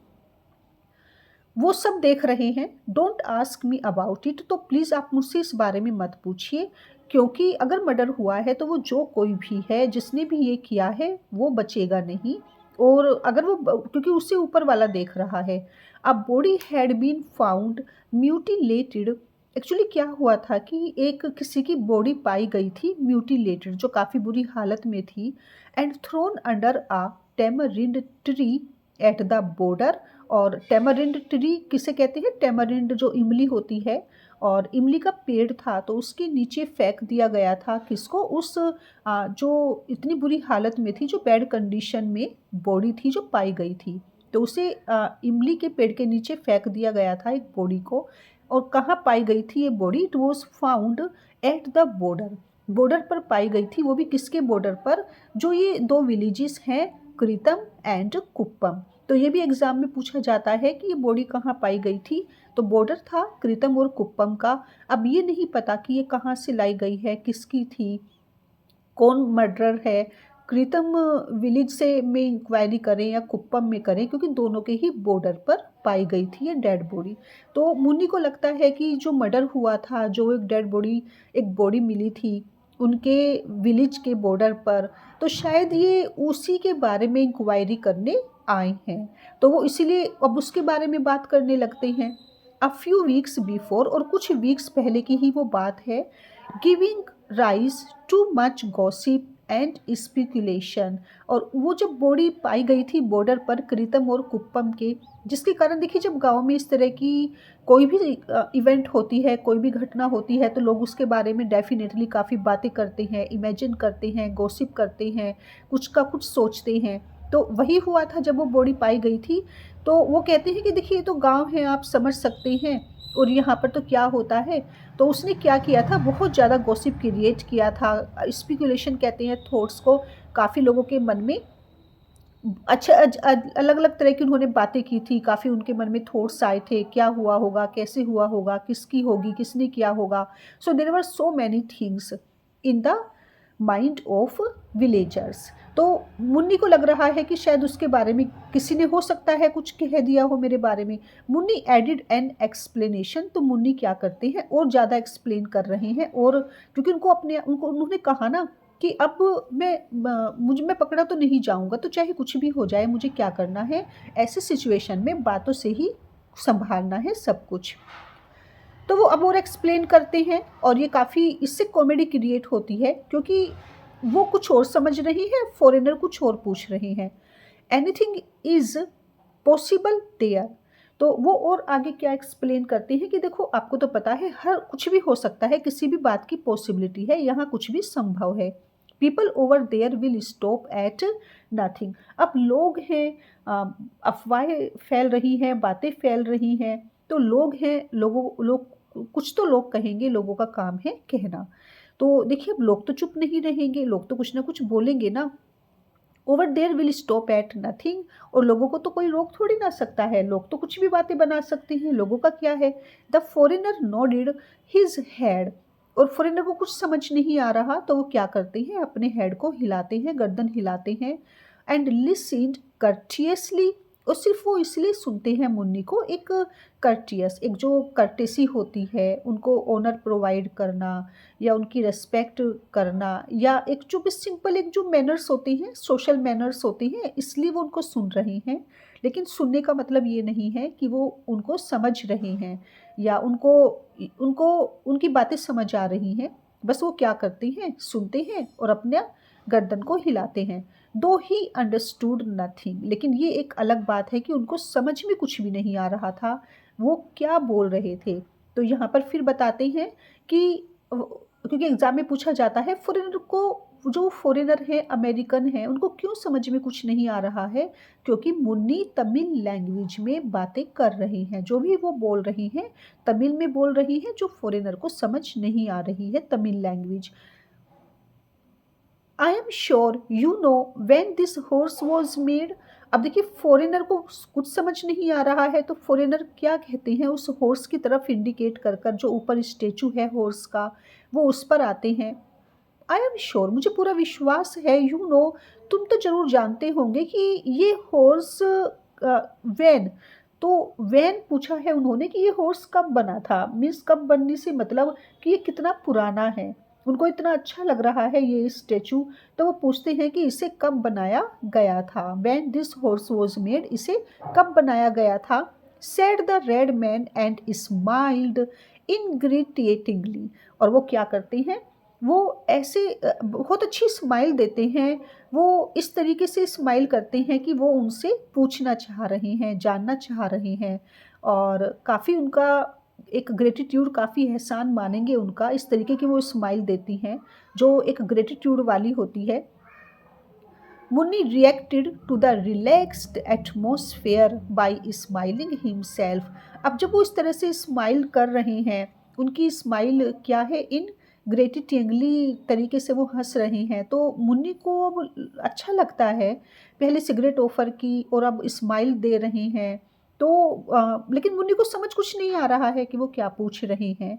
वो सब देख रहे हैं। Don't ask me about it, तो प्लीज़ आप मुझसे इस बारे में मत पूछिए, क्योंकि अगर मर्डर हुआ है तो वो जो कोई भी है जिसने भी ये किया है वो बचेगा नहीं। और अगर वो क्योंकि उससे ऊपर वाला देख रहा है। A body had been found mutilated. Actually क्या हुआ था कि एक किसी की बॉडी पाई गई थी म्यूटिलेटेड, जो काफ़ी बुरी हालत में थी, and thrown under a tamarind tree at the border. और टेमरिंड ट्री किसे कहते हैं? टेमरिंड जो इमली होती है, और इमली का पेड़ था तो उसके नीचे फेंक दिया गया था किसको? उस जो इतनी बुरी हालत में थी, जो बैड कंडीशन में बॉडी थी जो पाई गई थी, तो उसे इमली के पेड़ के नीचे फेंक दिया गया था एक बॉडी को। और कहाँ पाई गई थी ये body? It was found at the border. Border पर पाई गई थी, वो भी किसके बॉर्डर पर? जो ये दो विलेजेस हैं, कृतम एंड कुप्पम। तो ये भी एग्जाम में पूछा जाता है कि ये बॉडी कहाँ पाई गई थी। तो बॉर्डर था कृतम और कुप्पम का। अब ये नहीं पता कि ये कहाँ से लाई गई है, किसकी थी, कौन मर्डरर है। कृतम विलेज से में इंक्वायरी करें या कुप्पम में करें, क्योंकि दोनों के ही बॉर्डर पर पाई गई थी ये डेड बॉडी। तो मुन्नी को लगता है कि जो मर्डर हुआ था, जो एक डेड बॉडी, एक बॉडी मिली थी उनके विलेज के बॉर्डर पर, तो शायद ये उसी के बारे में इंक्वायरी करने आए हैं। तो वो इसीलिए अब उसके बारे में बात करने लगते हैं। अ फ्यू वीक्स बिफोर, और कुछ वीक्स पहले की ही वो बात है, giving rise too much gossip and speculation. और वो जब बॉडी पाई गई थी बॉर्डर पर कृतम और कुप्पम के, जिसके कारण देखिए जब गांव में इस तरह की कोई भी इवेंट होती है, कोई भी घटना होती है, तो लोग उसके बारे में डेफिनेटली काफ़ी बातें करते हैं, इमेजिन करते हैं, गॉसिप करते हैं, कुछ का कुछ सोचते हैं। तो वही हुआ था जब वो बॉडी पाई गई थी। तो वो कहते हैं कि देखिए ये तो गांव है, आप समझ सकते हैं, और यहाँ पर तो क्या होता है। तो उसने क्या किया था, बहुत ज़्यादा गॉसिप क्रिएट किया था। स्पेकुलेशन कहते हैं थॉट्स को, काफ़ी लोगों के मन में अच्छा अलग अलग तरह की उन्होंने बातें की थी, काफ़ी उनके मन में थॉट्स आए थे, क्या हुआ होगा, कैसे हुआ होगा, किसकी होगी, किसने किया होगा। So there were so many things in the mind of villagers. तो मुन्नी को लग रहा है कि शायद उसके बारे में किसी ने हो सकता है कुछ कह दिया हो मेरे बारे में। Munni added an explanation. तो मुन्नी क्या करते हैं, और ज़्यादा एक्सप्लेन कर रहे हैं। और क्योंकि उनको उन्होंने कहा ना कि अब मैं पकड़ा तो नहीं जाऊंगा, तो चाहे कुछ भी हो जाए मुझे क्या करना है, ऐसे सिचुएशन में बातों से ही संभालना है सब कुछ। तो वो अब और एक्सप्लेन करते हैं, और ये काफ़ी इससे कॉमेडी क्रिएट होती है, क्योंकि वो कुछ और समझ रही है, फॉरेनर कुछ और पूछ रहे हैं। Anything is possible there. तो वो और आगे क्या एक्सप्लेन करते हैं कि देखो आपको तो पता है हर कुछ भी हो सकता है, किसी भी बात की पॉसिबिलिटी है, यहाँ कुछ भी संभव है। People over there will stop at nothing. अब लोग हैं, अफवाहें फैल रही हैं, बातें फैल रही हैं, तो लोग हैं, लोग कुछ तो लोग कहेंगे, लोगों का काम है कहना। तो देखिए अब लोग तो चुप नहीं रहेंगे, लोग तो कुछ ना कुछ बोलेंगे ना। Over there will stop at nothing. और लोगों को तो कोई रोक थोड़ी ना सकता है, लोग तो कुछ भी बातें बना सकते हैं, लोगों का क्या है। The foreigner nodded his head. और फॉरेनर को कुछ समझ नहीं आ रहा, तो वो क्या करते हैं, अपने हेड को हिलाते हैं, गर्दन हिलाते हैं। And listened courteously. और सिर्फ वो इसलिए सुनते हैं मुन्नी को, एक कर्टियस, एक जो कर्टेसी होती है, उनको ऑनर प्रोवाइड करना, या उनकी रेस्पेक्ट करना, या एक जो भी सिंपल एक जो मैनर्स होते हैं, सोशल मैनर्स होते हैं, इसलिए वो उनको सुन रहे हैं। लेकिन सुनने का मतलब ये नहीं है कि वो उनको समझ रहे हैं, या उनको उनको उनकी बातें समझ आ रही हैं। बस वो क्या करते हैं, सुनते हैं और अपने गर्दन को हिलाते हैं। दो ही अंडरस्टूड नथिंग। लेकिन ये एक अलग बात है कि उनको समझ में कुछ भी नहीं आ रहा था, वो क्या बोल रहे थे। तो यहाँ पर फिर बताते हैं कि क्योंकि एग्जाम में पूछा जाता है फॉरेनर को, जो फॉरेनर है, अमेरिकन है, उनको क्यों समझ में कुछ नहीं आ रहा है? क्योंकि मुन्नी तमिल लैंग्वेज में बातें कर रही हैं, जो भी वो बोल रही हैं तमिल में बोल रही हैं, जो फॉरेनर को समझ नहीं आ रही है Tamil language. I am sure you know when this horse was made. अब देखिए फॉरेनर को कुछ समझ नहीं आ रहा है, तो फॉरेनर क्या कहते हैं, उस हॉर्स की तरफ इंडिकेट कर कर, जो ऊपर स्टेचू है हॉर्स का, वो उस पर आते हैं। आई एम श्योर, मुझे पूरा विश्वास है, यू नो, तुम तो जरूर जानते होंगे कि ये हॉर्स वैन, तो वैन पूछा है उन्होंने कि ये हॉर्स कब बना था, मीन्स कब बनने से मतलब कि ये कितना पुराना है। उनको इतना अच्छा लग रहा है ये स्टैचू, तो वो पूछते हैं कि इसे कब बनाया गया था, when this horse was made, इसे कब बनाया गया था। Said the red man and smiled ingratiatingly. और वो क्या करते हैं, वो ऐसे बहुत अच्छी स्माइल देते हैं। वो इस तरीके से स्माइल करते हैं कि वो उनसे पूछना चाह रहे हैं, जानना चाह रहे हैं, और काफ़ी उनका एक ग्रेटिट्यूड, काफ़ी एहसान मानेंगे उनका, इस तरीके की वो स्माइल देती हैं जो एक ग्रेटिट्यूड वाली होती है। Munni reacted to the relaxed atmosphere by smiling himself. अब जब वो इस तरह से स्माइल कर रहे हैं, उनकी स्माइल क्या है, इन ग्रेटिटिंगली तरीके से वो हंस रहे हैं, तो मुन्नी को अब अच्छा लगता है। पहले सिगरेट ऑफर की और अब स्माइल दे रहे हैं, तो लेकिन मुन्नी को समझ कुछ नहीं आ रहा है कि वो क्या पूछ रहे हैं।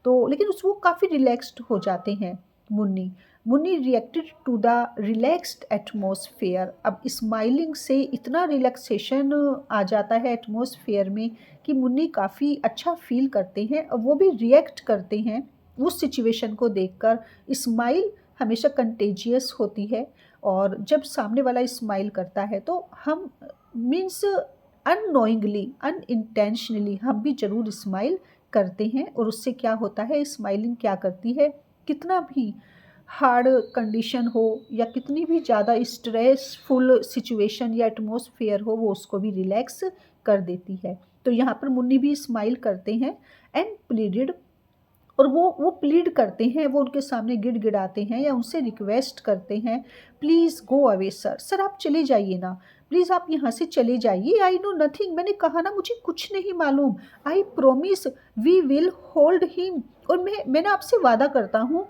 तो लेकिन उस वो काफ़ी रिलैक्स्ड हो जाते हैं Munni. Munni reacted to the relaxed atmosphere. अब स्माइलिंग से इतना रिलैक्सेशन आ जाता है एटमॉस्फेयर में कि मुन्नी काफ़ी अच्छा फील करते हैं, और वो भी रिएक्ट करते हैं उस सिचुएशन को देखकर। स्माइल हमेशा कंटेजियस होती है, और जब सामने वाला स्माइल करता है तो हम मीन्स अननोइंगली, अनइंटेंशनली हम भी ज़रूर स्माइल करते हैं। और उससे क्या होता है, स्माइलिंग क्या करती है, कितना भी हार्ड कंडीशन हो या कितनी भी ज़्यादा स्ट्रेसफुल सिचुएशन या एटमॉस्फेयर हो, वो उसको भी रिलैक्स कर देती है। तो यहाँ पर मुन्नी भी स्माइल करते हैं एंड प्लीडेड, और वो प्लीड करते हैं, वो उनके सामने गिड़गिड़ाते हैं या उनसे रिक्वेस्ट करते हैं, please go away sir, sir आप चले जाइए ना, प्लीज़ आप यहाँ से चले जाइए। आई नो नथिंग, मैंने कहा ना मुझे कुछ नहीं मालूम। I promise we will hold him, और मैं ना आपसे वादा करता हूँ,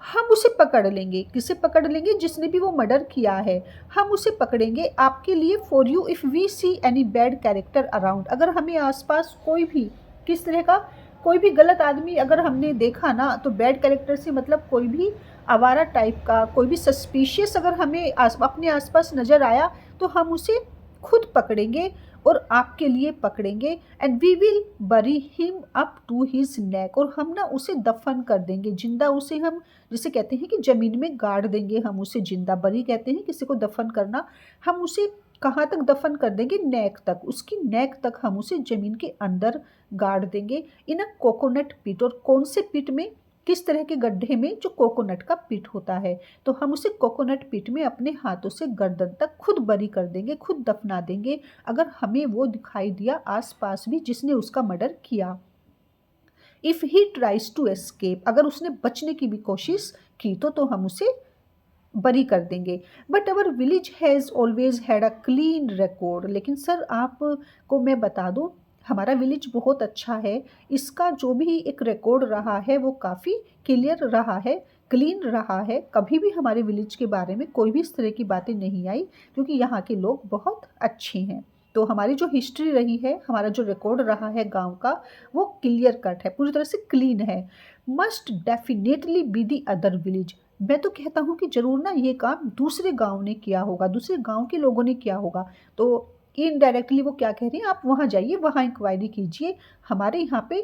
हम उसे पकड़ लेंगे। किसे पकड़ लेंगे, जिसने भी वो मर्डर किया है, हम उसे पकड़ेंगे आपके लिए, for you if we see any bad character around. अगर हमें आसपास कोई भी किस तरह का कोई भी गलत आदमी अगर हमने देखा ना, तो बैड कैरेक्टर से मतलब कोई भी आवारा टाइप का, कोई भी सस्पिशियस अगर हमें अपने आसपास नज़र आया, तो हम उसे खुद पकड़ेंगे और आपके लिए पकड़ेंगे। And we will bury him up to his neck, और हम ना उसे दफन कर देंगे जिंदा। उसे हम जिसे कहते हैं कि ज़मीन में गाड़ देंगे, हम उसे जिंदा। बरी कहते हैं किसी को दफन करना। हम उसे कहाँ तक दफन कर देंगे, नेक तक, उसकी नेक तक हम उसे ज़मीन के अंदर गाड़ देंगे, इन अ कोकोनट पिट। और कौन से पिट में, किस तरह के गड्ढे में, जो कोकोनट का पिट होता है। तो हम उसे कोकोनट पिट में अपने हाथों से गर्दन तक खुद बरी कर देंगे, खुद दफना देंगे, अगर हमें वो दिखाई दिया आसपास भी जिसने उसका मर्डर किया। If he tries to escape, अगर उसने बचने की भी कोशिश की तो हम उसे बरी कर देंगे। But our village has always had a clean record. लेकिन सर आपको मैं बता दूं, हमारा विलेज बहुत अच्छा है, इसका जो भी एक रिकॉर्ड रहा है वो काफ़ी क्लियर रहा है, क्लीन रहा है। कभी भी हमारे विलेज के बारे में कोई भी इस तरह की बातें नहीं आई, क्योंकि यहाँ के लोग बहुत अच्छे हैं। तो हमारी जो हिस्ट्री रही है, हमारा जो रिकॉर्ड रहा है गांव का, वो क्लियर कट है, पूरी तरह से क्लीन है। Must definitely be the other village. मैं तो कहता हूँ कि ज़रूर ना ये काम दूसरे गांव ने किया होगा, दूसरे गांव के लोगों ने किया होगा। तो इनडायरेक्टली वो क्या कह रही हैं, आप वहाँ जाइए, वहाँ इंक्वायरी कीजिए, हमारे यहाँ पे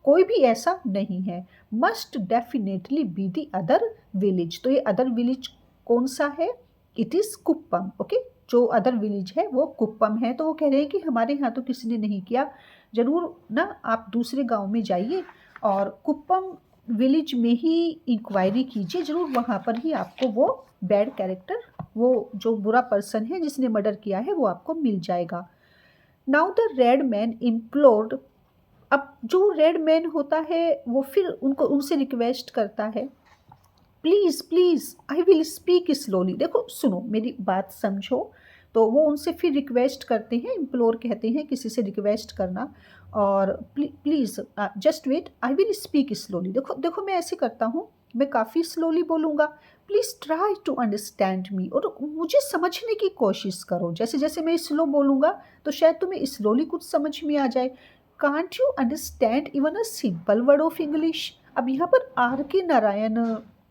कोई भी ऐसा नहीं है। Must definitely be the other village. तो ये अदर विलेज कौन सा है, इट इज़ कुप्पम। ओके, जो अदर विलेज है वो कुप्पम है। तो वो कह रहे हैं कि हमारे यहाँ तो किसी ने नहीं किया, ज़रूर ना आप दूसरे गांव में जाइए और कुप्पम विलेज में ही इंक्वायरी कीजिए, ज़रूर वहाँ पर ही आपको वो बैड कैरेक्टर, वो जो बुरा पर्सन है जिसने मर्डर किया है, वो आपको मिल जाएगा। Now the red man implored. अब जो रेड मैन होता है वो फिर उनको उनसे रिक्वेस्ट करता है, please please I will speak slowly. देखो सुनो, मेरी बात समझो। तो वो उनसे फिर रिक्वेस्ट करते हैं, इम्प्लोर कहते हैं किसी से रिक्वेस्ट करना, और please just wait I will speak slowly. देखो देखो मैं ऐसे करता हूँ, मैं काफ़ी स्लोली बोलूँगा, please try to understand me, और मुझे समझने की कोशिश करो। जैसे जैसे मैं स्लो बोलूँगा तो शायद तुम्हें स्लोली कुछ समझ में आ जाए। Can't you understand even a simple word of English. अब यहाँ पर आर के नारायण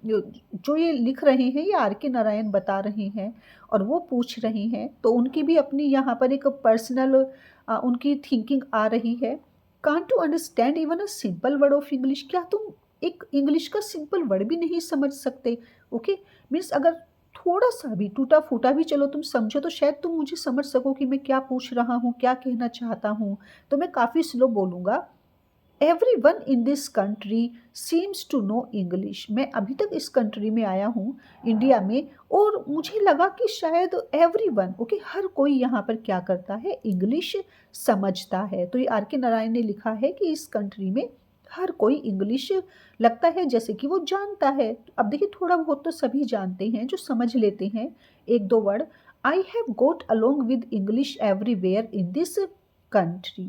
जो ये लिख रहे हैं, ये आर के नारायण बता रहे हैं, और वो पूछ रहे हैं, तो उनकी भी अपनी यहाँ पर एक पर्सनल उनकी थिंकिंग आ रही है। Can't to understand even a simple word of English, क्या तुम एक इंग्लिश का सिंपल वर्ड भी नहीं समझ सकते? ओके, मीन्स अगर थोड़ा सा भी टूटा फूटा भी चलो तुम समझो तो शायद तुम मुझे समझ सको कि मैं क्या पूछ रहा हूँ, क्या कहना चाहता हूँ। तो मैं काफ़ी स्लो बोलूँगा। Everyone in this country seems to know English. मैं अभी तक इस कंट्री में आया हूँ, इंडिया में, और मुझे लगा कि शायद एवरीवन, ओके, हर कोई यहाँ पर क्या करता है, इंग्लिश समझता है। तो ये आर के नारायण ने लिखा है कि इस कंट्री में हर कोई इंग्लिश लगता है जैसे कि वो जानता है। अब देखिए थोड़ा बहुत तो सभी जानते हैं, जो समझ लेते हैं एक दो word. I have got along with English everywhere in this country.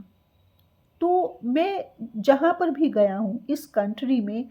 तो मैं जहाँ पर भी गया हूँ इस कंट्री में,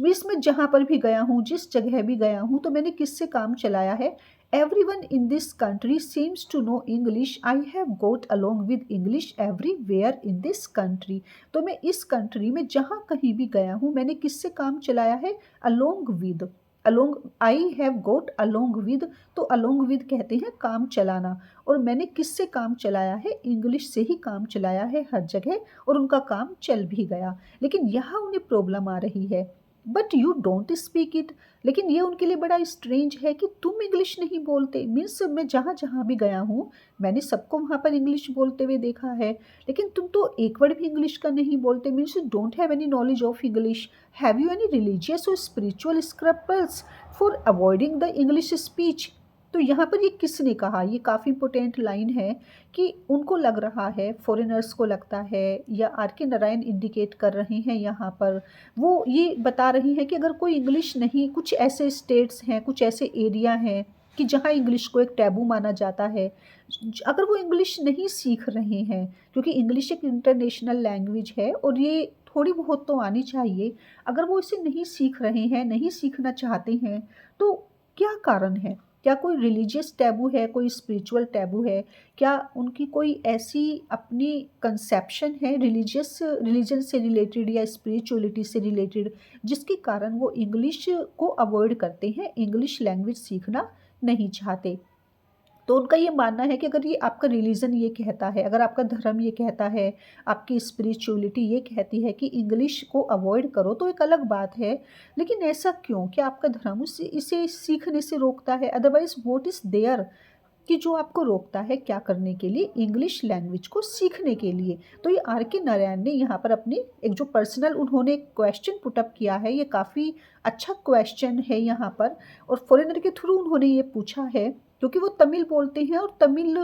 इसमें जहाँ पर भी गया हूँ, जिस जगह भी गया हूँ, तो मैंने किससे काम चलाया है? Everyone in this country seems to know English, I have got along with English everywhere in this country. तो मैं इस कंट्री में जहाँ कहीं भी गया हूँ मैंने किससे काम चलाया है? Along with. Along, I have got along with, तो अलोंग विद कहते हैं काम चलाना, और मैंने किससे काम चलाया है? इंग्लिश से ही काम चलाया है हर जगह, और उनका काम चल भी गया। लेकिन यहाँ उन्हें प्रॉब्लम आ रही है, but you don't speak it. लेकिन ये उनके लिए बड़ा स्ट्रेंज है कि तुम इंग्लिश नहीं बोलते। मीन्स मैं जहाँ जहाँ भी गया हूँ मैंने सबको वहाँ पर इंग्लिश बोलते हुए देखा है, लेकिन तुम तो एक वर्ड भी इंग्लिश का नहीं बोलते। Means you don't have any knowledge of English. Have you any religious or spiritual scruples for avoiding the English speech? तो यहाँ पर ये किसने कहा? ये काफ़ी इंपॉर्टेंट लाइन है कि उनको लग रहा है, फॉरेनर्स को लगता है, या आर के नारायण इंडिकेट कर रहे हैं यहाँ पर, वो ये बता रही हैं कि अगर कोई इंग्लिश नहीं, कुछ ऐसे स्टेट्स हैं, कुछ ऐसे एरिया हैं कि जहाँ इंग्लिश को एक टैबू माना जाता है, अगर वो इंग्लिश नहीं सीख रहे हैं, क्योंकि इंग्लिश एक इंटरनेशनल लैंग्वेज है और ये थोड़ी बहुत तो आनी चाहिए, अगर वो इसे नहीं सीख रहे हैं, नहीं सीखना चाहते हैं, तो क्या कारण है? क्या कोई रिलीजियस टैबू है, कोई स्पिरिचुअल टैबू है? क्या उनकी कोई ऐसी अपनी कंसेप्शन है रिलीजियस, रिलीजन से रिलेटेड या स्पिरिचुअलिटी से रिलेटेड, जिसके कारण वो इंग्लिश को अवॉइड करते हैं, इंग्लिश लैंग्वेज सीखना नहीं चाहते? तो उनका ये मानना है कि अगर ये आपका रिलीजन ये कहता है, अगर आपका धर्म ये कहता है, आपकी स्पिरिचुअलिटी ये कहती है कि इंग्लिश को अवॉइड करो, तो एक अलग बात है। लेकिन ऐसा क्यों? क्या आपका धर्म इसे सीखने से रोकता है? अदरवाइज व्हाट इज़ देयर कि जो आपको रोकता है क्या करने के लिए? इंग्लिश लैंग्वेज को सीखने के लिए। तो ये आर के नारायण ने यहाँ पर अपनी एक जो पर्सनल उन्होंने क्वेश्चन पुटअप किया है, ये काफ़ी अच्छा क्वेश्चन है यहाँ पर, और फॉरेनर के थ्रू उन्होंने ये पूछा है, क्योंकि वो तमिल बोलते हैं और तमिल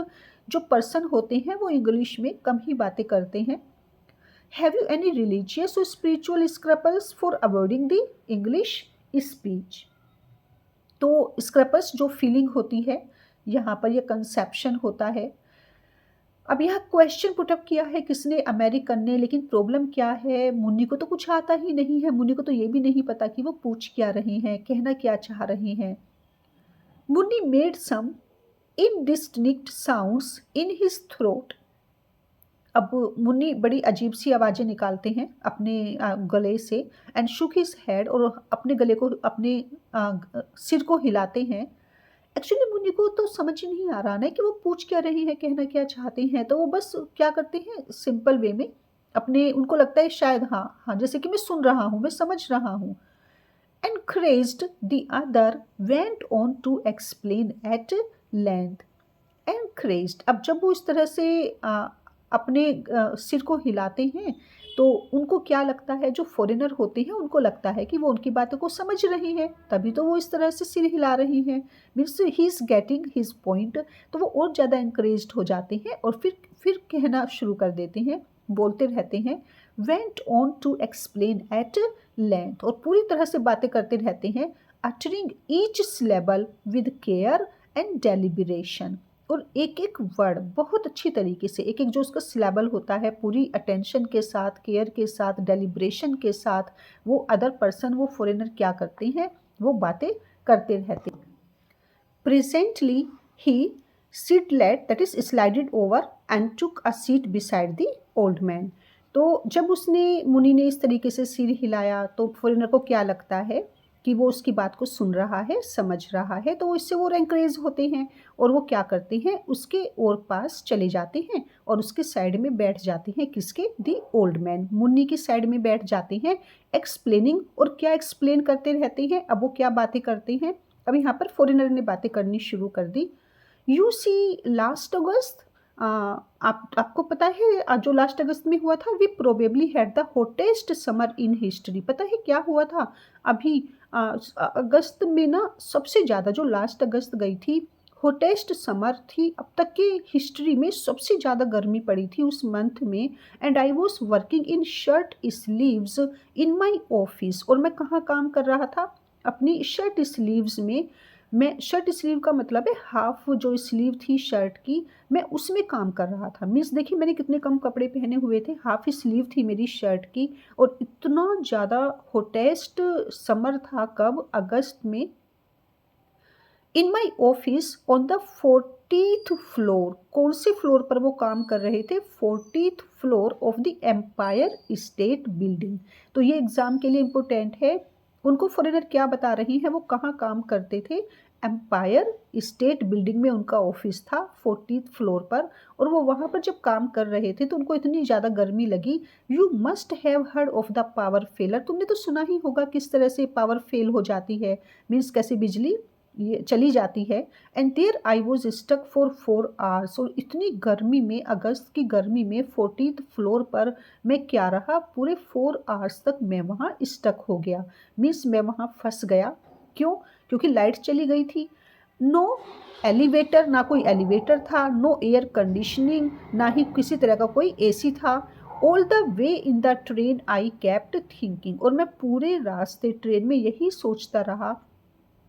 जो पर्सन होते हैं वो इंग्लिश में कम ही बातें करते हैं। Have you any religious or spiritual scruples for avoiding the English speech? तो स्क्रैपल्स जो फीलिंग होती है, यहाँ पर यह कंसेप्शन होता है। अब यह क्वेश्चन पुटअप किया है किसने? अमेरिकन ने। लेकिन प्रॉब्लम क्या है? मुन्नी को तो कुछ आता ही नहीं है, मुन्नी को तो ये भी नहीं पता कि वो पूछ क्या रहे हैं, कहना क्या चाह रहे हैं। Muni made some indistinct sounds in his throat. अब मुन्नी बड़ी अजीब सी आवाज़ें निकालते हैं अपने गले से, एंड शुक हिज हेड, और अपने गले को, अपने सिर को हिलाते हैं। एक्चुअली मुन्नी को तो समझ ही नहीं आ रहा ना कि वो पूछ क्या रही है, कहना क्या चाहते हैं, तो वो बस क्या करते हैं सिंपल वे में अपने, उनको लगता है शायद हाँ हाँ, जैसे कि मैं सुन रहा हूँ, मैं समझ रहा हूँ। Encouraged, the other went on to explain at length. Encouraged, अब जब वो इस तरह से अपने सिर को हिलाते हैं तो उनको क्या लगता है, जो फॉरेनर होते हैं उनको लगता है कि वो उनकी बातों को समझ रहे हैं, तभी तो वो इस तरह से सिर हिला रही हैं। Means he is getting his point. तो वो और ज़्यादा इंकरेज्ड हो जाते हैं और फिर कहना शुरू कर देते हैं, बोलते रहते हैं। Went on to explain at length, और पूरी तरह से बातें करते रहते हैं। Uttering each syllable with care and deliberation, और एक एक वर्ड बहुत अच्छी तरीके से, एक एक जो उसका सिलेबल होता है, पूरी अटेंशन के साथ, केयर के साथ, डेलिब्रेशन के साथ वो अदर पर्सन, वो फॉरेनर क्या करते हैं, वो बातें करते रहते हैं। Presently he sidled, that is slided over and took a seat beside the old man. तो जब उसने, मुनि ने इस तरीके से सिर हिलाया तो फॉरेनर को क्या लगता है कि वो उसकी बात को सुन रहा है, समझ रहा है, तो इससे वो एनकरेज होते हैं और वो क्या करते हैं, उसके और पास चले जाते हैं और उसके साइड में बैठ जाते हैं। किसके? दी ओल्ड मैन, मुन्नी की साइड में बैठ जाते हैं, एक्सप्लेनिंग। और क्या एक्सप्लेन करते रहते हैं? अब वो क्या बातें करते हैं? अब यहाँ पर फॉरेनर ने बातें करनी शुरू कर दी। यू सी लास्ट अगस्त, आपको पता है जो लास्ट अगस्त में हुआ था, we probably had the hottest summer in history. पता है क्या हुआ था? अभी अगस्त में ना सबसे ज़्यादा, जो लास्ट अगस्त गई थी, हॉटेस्ट समर थी, अब तक के हिस्ट्री में सबसे ज़्यादा गर्मी पड़ी थी उस मंथ में। And I was working in shirt sleeves in my office, और मैं कहाँ काम कर रहा था? अपनी शर्ट स्लीव्स में। मैं, शर्ट स्लीव का मतलब है हाफ जो स्लीव थी शर्ट की, मैं उसमें काम कर रहा था। मीन्स देखिए मैंने कितने कम कपड़े पहने हुए थे, हाफ स्लीव थी मेरी शर्ट की, और इतना ज़्यादा हॉटेस्ट समर था। कब? अगस्त में। In my office on the 40th floor, कौन से फ्लोर पर वो काम कर रहे थे? 40th floor of the Empire State Building. तो ये एग्जाम के लिए इम्पोर्टेंट है। उनको फॉरेनर क्या बता रही हैं, वो कहाँ काम करते थे? एम्पायर स्टेट बिल्डिंग में उनका ऑफिस था, 40th फ्लोर पर। और वो वहाँ पर जब काम कर रहे थे तो उनको इतनी ज़्यादा गर्मी लगी। You must have heard of the power failure, तुमने तो सुना ही होगा किस तरह से पावर फेल हो जाती है, मीन्स कैसे बिजली ये चली जाती है। And there I was stuck for 4 hours, और इतनी गर्मी में, अगस्त की गर्मी में 40th फ्लोर पर मैं क्या रहा? पूरे 4 आवर्स तक मैं वहाँ स्टक हो गया, मीन्स मैं वहाँ फंस गया। क्यों? क्योंकि लाइट चली गई थी। नो एलिवेटर, ना कोई एलिवेटर था, नो एयर कंडीशनिंग, ना ही किसी तरह का कोई एसी था। All the way in the train I kept thinking, और मैं पूरे रास्ते ट्रेन में यही सोचता रहा,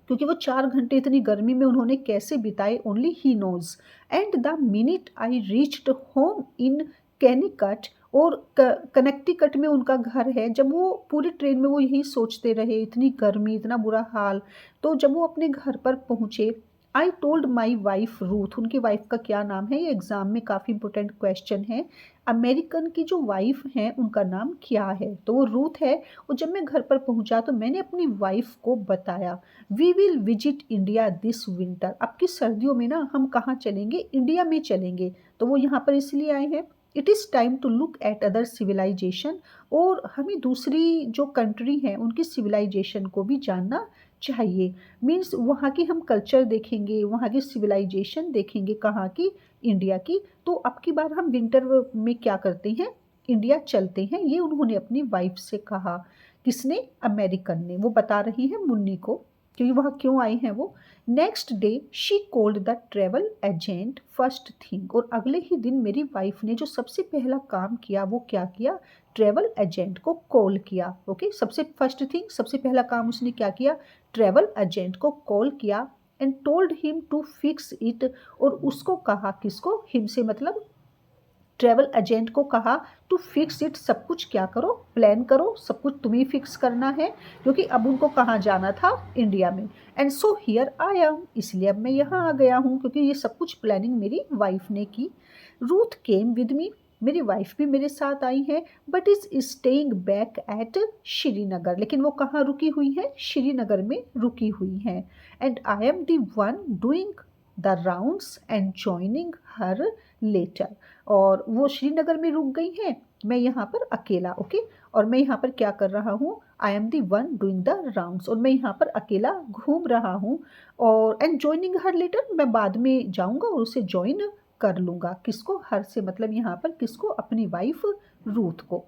क्योंकि वो 4 घंटे इतनी गर्मी में उन्होंने कैसे बिताए, only he knows. And the minute I reached home in Connecticut, और कनेक्टिकट में उनका घर है, जब वो पूरी ट्रेन में वो यही सोचते रहे, इतनी गर्मी, इतना बुरा हाल। तो जब वो अपने घर पर पहुँचे, I told my wife Ruth, उनकी वाइफ का क्या नाम है? ये एग्जाम में काफ़ी इंपॉर्टेंट क्वेश्चन है। अमेरिकन की जो वाइफ हैं उनका नाम क्या है? तो वो रूथ है। और जब मैं घर पर पहुंचा तो मैंने अपनी वाइफ को बताया, we will visit India this winter, अब की सर्दियों में ना हम कहाँ चलेंगे? इंडिया में चलेंगे। तो वो यहाँ पर इसलिए आए हैं, it is time to look at other civilisation, और हमें दूसरी जो कंट्री हैं उनकी सिविलाइजेशन को भी जानना चाहिए। मीन्स वहाँ की हम कल्चर देखेंगे, वहाँ की सिविलाइजेशन देखेंगे, कहाँ की? इंडिया की। तो अब की बार हम विंटर में क्या करते हैं? इंडिया चलते हैं, ये उन्होंने अपनी वाइफ से कहा। किसने? अमेरिकन ने। वो बता रही है मुन्नी को, क्योंकि वहाँ क्यों आई हैं वो। Next day she called the travel agent first thing, और अगले ही दिन मेरी वाइफ ने जो सबसे पहला काम किया वो क्या किया? ट्रेवल एजेंट को कॉल किया। ओके, सबसे फर्स्ट थिंग, सबसे पहला काम उसने क्या किया? ट्रेवल एजेंट को कॉल किया। And told him to fix it, और उसको कहा, किसको? हिम से मतलब ट्रेवल एजेंट को कहा टू फिक्स इट, सब कुछ क्या करो? प्लान करो, सब कुछ तुम्हें फिक्स करना है, क्योंकि अब उनको कहाँ जाना था? इंडिया में। And so here I am, इसलिए अब मैं यहाँ आ गया हूँ, क्योंकि ये सब कुछ प्लानिंग मेरी वाइफ ने की। रूथ केम विद मी, मेरी वाइफ भी मेरे साथ आई है, but is staying back at Srinagar, लेकिन वो कहाँ रुकी हुई है? श्रीनगर में रुकी हुई हैं। And I am the one doing the rounds and joining her letter, और वो श्रीनगर में रुक गई हैं, मैं यहाँ पर अकेला। ओके, और मैं यहाँ पर क्या कर रहा हूँ? I am the one doing the rounds, और मैं यहाँ पर अकेला घूम रहा हूँ। और एंड जॉइनिंग हर लेटर, मैं बाद में जाऊँगा और उसे ज्वाइन कर लूँगा। किसको? हर से मतलब यहाँ पर किसको? अपनी वाइफ रूथ को।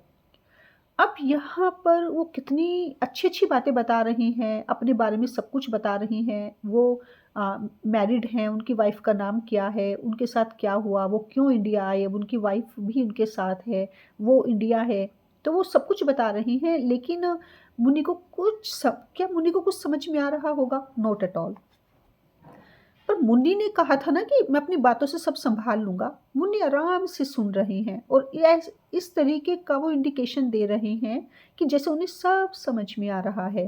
अब यहाँ पर वो कितनी अच्छी अच्छी बातें बता रही हैं, अपने बारे में सब कुछ बता रही हैं। वो मैरिड हैं, उनकी वाइफ का नाम क्या है, उनके साथ क्या हुआ, वो क्यों इंडिया आए, अब उनकी वाइफ भी उनके साथ है, वो इंडिया है। तो वो सब कुछ बता रही हैं, लेकिन मुन्नी को क्या मुन्नी को कुछ समझ में आ रहा होगा? Not at all. पर मुन्नी ने कहा था ना कि मैं अपनी बातों से सब संभाल लूँगा। मुन्नी आराम से सुन रही हैं, और इस तरीके का वो इंडिकेशन दे रहे हैं कि जैसे उन्हें सब समझ में आ रहा है।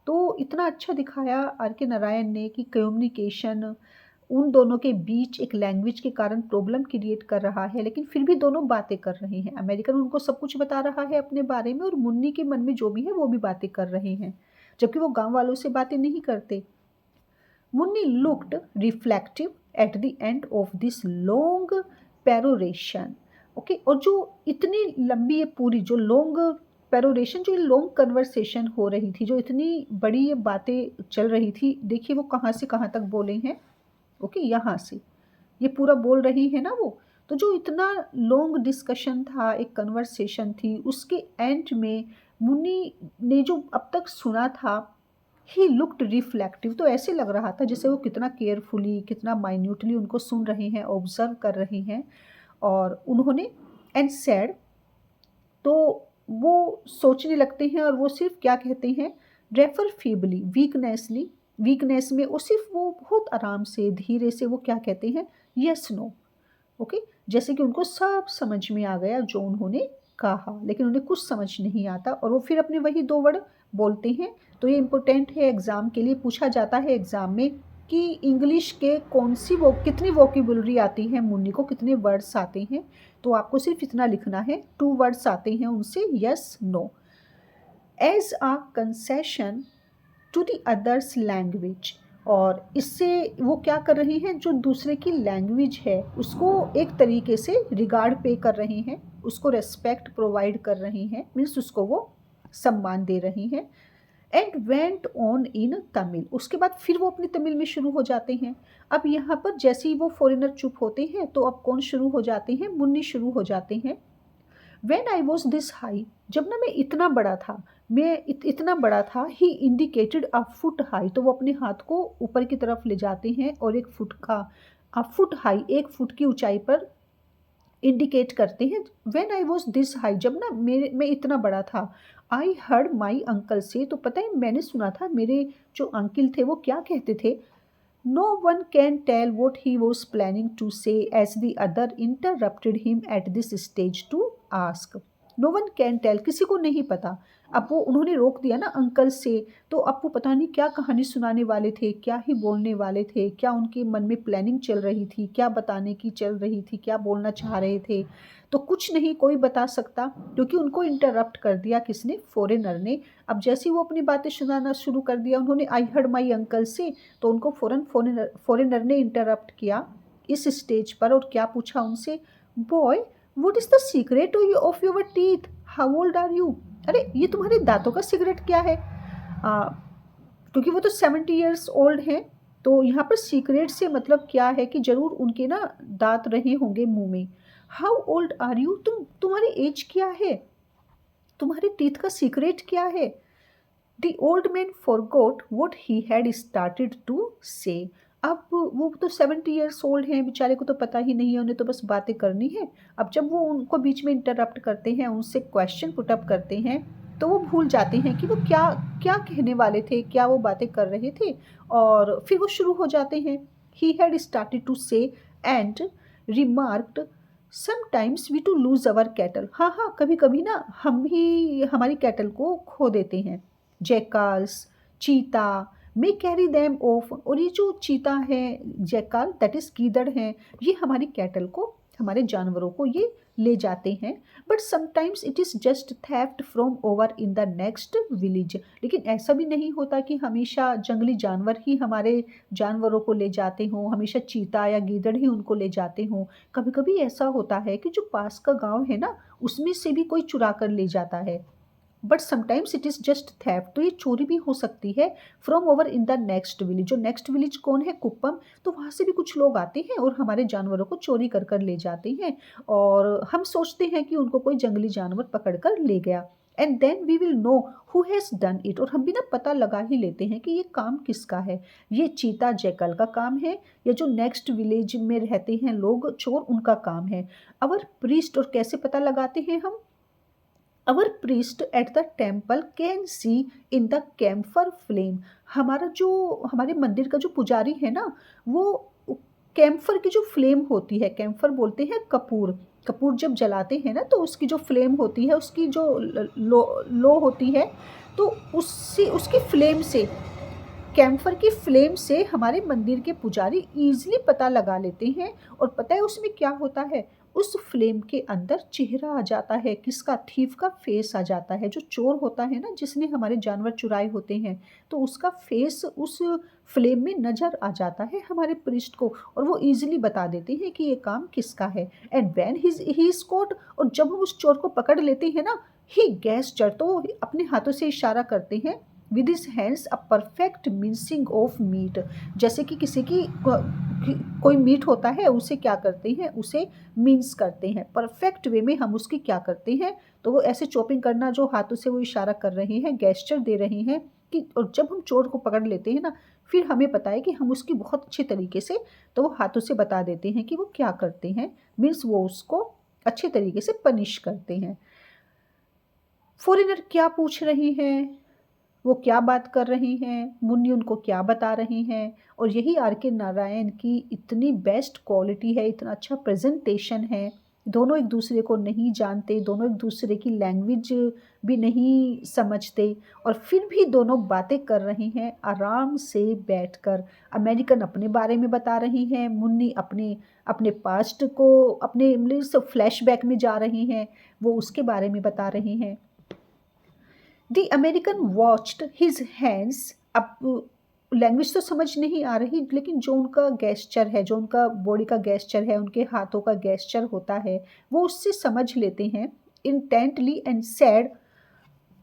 तो इतना अच्छा दिखाया आर के नारायण ने कि कम्युनिकेशन उन दोनों के बीच एक लैंग्वेज के कारण प्रॉब्लम क्रिएट कर रहा है, लेकिन फिर भी दोनों बातें कर रहे हैं। अमेरिकन उनको सब कुछ बता रहा है अपने बारे में, और मुन्नी के मन में जो भी है वो भी बातें कर रहे हैं। जबकि वो गांव वालों से बातें नहीं करते। Muni looked reflective at the end of this long peroration. Okay, और जो इतनी लंबी ये पूरी जो लॉन्ग पेरोरेशन, जो लॉन्ग कन्वर्सेशन हो रही थी, जो इतनी बड़ी ये बातें चल रही थी, देखिए वो कहाँ से कहाँ तक बोले हैं। ओके, यहाँ से ये पूरा बोल रही है ना वो। तो जो इतना लॉन्ग डिस्कशन था, एक कन्वर्सेशन थी, उसके एंड में मुन्नी ने जो अब तक सुना था, ही लुक्ड रिफ्लेक्टिव, तो ऐसे लग रहा था जैसे वो कितना केयरफुली, कितना माइन्यूटली उनको सुन रहे हैं, ऑब्जर्व कर रहे हैं। और उन्होंने एंड सैड, तो वो सोचने लगते हैं और वो सिर्फ क्या कहते हैं, रेफर फीबली वीकनेसली, वीकनेस में वो सिर्फ वो बहुत आराम से धीरे से वो क्या कहते हैं, यस नो। ओके, जैसे कि उनको सब समझ में आ गया जो उन्होंने कहा, लेकिन उन्हें कुछ समझ नहीं आता और वो फिर अपने वही दो वर्ड बोलते हैं। तो ये इम्पोर्टेंट है, एग्ज़ाम के लिए पूछा जाता है एग्ज़ाम में कि इंग्लिश के कौन सी वो कितनी वोकेबुलरी आती है, मुन्नी को कितने वर्ड्स आते हैं। तो आपको सिर्फ इतना लिखना है, 2 वर्ड्स आते हैं उनसे, yes no. As a concession to the others language, और इससे वो क्या कर रही हैं, जो दूसरे की लैंग्वेज है उसको एक तरीके से रिगार्ड पे कर रही हैं, उसको रेस्पेक्ट प्रोवाइड कर रही हैं, मीन्स उसको वो सम्मान दे रही हैं। And went on in Tamil, उसके बाद फिर वो अपनी तमिल में शुरू हो जाते हैं। अब यहाँ पर जैसे ही वो फॉरेनर चुप होते हैं तो अब कौन शुरू हो जाते हैं, मुन्नी शुरू हो जाते हैं। When I was this high, जब ना मैं इतना बड़ा था, मैं इतना बड़ा था, ही इंडिकेटेड अ फुट हाई, तो वो अपने हाथ को ऊपर की तरफ ले जाते हैं और 1 फुट का, अ फुट हाई, 1 फुट की ऊंचाई पर इंडिकेट करते हैं। When I was this high, जब ना मैं इतना बड़ा था, आई हर्ड माई अंकल से, तो पता है मैंने सुना था, मेरे जो अंकल थे वो क्या कहते थे, no one can tell what he was planning to say as the other interrupted him at this stage to ask. No one can tell, किसी को नहीं पता। अब वो उन्होंने रोक दिया ना अंकल से, तो अब वो पता नहीं क्या कहानी सुनाने वाले थे, क्या ही बोलने वाले थे, क्या उनके मन में प्लानिंग चल रही थी, क्या बताने की चल रही थी, क्या बोलना चाह रहे थे। तो कुछ नहीं कोई बता सकता, क्योंकि उनको इंटरप्ट कर दिया किसने, फॉरेनर ने। अब जैसे ही वो अपनी बातें सुनाना शुरू कर दिया उन्होंने, आई हर्ड माई अंकल से, तो उनको फॉरेनर ने इंटरप्ट किया इस स्टेज पर और क्या पूछा उनसे, boy what is the secret of your teeth, how old are you. अरे ये तुम्हारे दांतों का सीक्रेट क्या है, क्योंकि वो तो 70 ईयर्स ओल्ड हैं। तो यहाँ पर सीक्रेट से मतलब क्या है कि जरूर उनके ना दांत रहे होंगे मुंह में। हाउ ओल्ड आर यू, तुम्हारी एज क्या है, तुम्हारे टीथ का सीक्रेट क्या है। The old man forgot what he had started to say. अब वो तो 70 ईयर्स ओल्ड हैं, बेचारे को तो पता ही नहीं है, उन्हें तो बस बातें करनी है। अब जब वो उनको बीच में इंटरप्ट करते हैं, उनसे क्वेश्चन पुटअप करते हैं, तो वो भूल जाते हैं कि वो क्या क्या कहने वाले थे, क्या वो बातें कर रहे थे, और फिर वो शुरू हो जाते हैं। He had started to say and remarked sometimes we too lose our cattle. हाँ हाँ, कभी कभी ना हम ही हमारी कैटल को खो देते हैं। जैकाल्स, चीता, मे कैरी दैम ऑफ, और ये जो चीता है, जैकाल दैट इज गीदड़ हैं, ये हमारी कैटल को, हमारे जानवरों को ये ले जाते हैं। But sometimes it is just theft from over in the next village. लेकिन ऐसा भी नहीं होता कि हमेशा जंगली जानवर ही हमारे जानवरों को ले जाते हों, हमेशा चीता या गीदड़ ही उनको ले जाते हों। कभी कभी ऐसा होता है कि जो पास का गांव है ना, उसमें से भी कोई चुरा कर ले जाता है। But sometimes it is just theft, तो ये चोरी भी हो सकती है from over in the next village. जो नेक्स्ट विलेज कौन है, कुप्पम, तो वहाँ से भी कुछ लोग आते हैं और हमारे जानवरों को चोरी कर कर ले जाते हैं, और हम सोचते हैं कि उनको कोई जंगली जानवर पकड़ कर ले गया। And then we will know who has done it, और हम भी ना पता लगा ही लेते हैं कि ये काम किसका है। ये चीता जैकल का काम है, या जो नेक्स्ट विलेज में रहते हैं लोग चोर, उनका काम है। अवर प्रीस्ट, और कैसे पता लगाते हैं हम, our priest at the temple can see in the camphor flame. हमारा जो, हमारे मंदिर का जो पुजारी है ना, वो कैम्फर की जो फ्लेम होती है, कैम्फर बोलते हैं कपूर, कपूर जब जलाते हैं ना, तो उसकी जो फ्लेम होती है, उसकी जो लो होती है, तो उसकी फ्लेम से, कैम्फर की फ्लेम से हमारे मंदिर के पुजारी ईजिली पता लगा लेते हैं। और पता है उसमें क्या होता है, उस फ्लेम के अंदर चेहरा आ जाता है, किसका? थीफ का फेस आ जाता है। जो चोर होता है ना, जिसने हमारे जानवर चुराए होते हैं, तो उसका फेस उस फ्लेम में नज़र आ जाता है हमारे प्रीस्ट को, और वो ईज़िली बता देते हैं कि ये काम किसका है। And when he is caught, और जब हम उस चोर को पकड़ लेते हैं ना, ही गेस्चर, तो वो अपने हाथों से इशारा करते हैं with his hands a perfect mincing of meat. जैसे कि किसी की कोई मीट होता है, उसे क्या करते हैं, उसे मिन्स करते हैं परफेक्ट वे में। हम उसकी क्या करते हैं, तो वो ऐसे चॉपिंग करना, जो हाथों से वो इशारा कर रहे हैं, गेस्चर दे रहे हैं कि, और जब हम चोर को पकड़ लेते हैं ना, फिर हमें पता है कि हम उसकी बहुत अच्छे तरीके से, तो वो हाथों से बता देते हैं कि वो क्या करते हैं, मीन्स वो उसको अच्छे तरीके से पनिश करते हैं। फॉरेनर क्या पूछ रही हैं, वो क्या बात कर रही हैं, मुन्नी उनको क्या बता रही हैं, और यही आर के नारायण की इतनी बेस्ट क्वालिटी है, इतना अच्छा प्रेजेंटेशन है। दोनों एक दूसरे को नहीं जानते, दोनों एक दूसरे की लैंग्वेज भी नहीं समझते, और फिर भी दोनों बातें कर रही हैं आराम से बैठकर। अमेरिकन अपने बारे में बता रही हैं, मुन्नी अपने अपने पास्ट को, अपने फ्लैशबैक में जा रही हैं, वो उसके बारे में बता रही हैं। The American watched his hands. अब लैंग्वेज तो समझ नहीं आ रही, लेकिन जो उनका गेस्चर है, जो उनका बॉडी का गेस्चर है, उनके हाथों का गेस्चर होता है, वो उससे समझ लेते हैं। Intently and sad,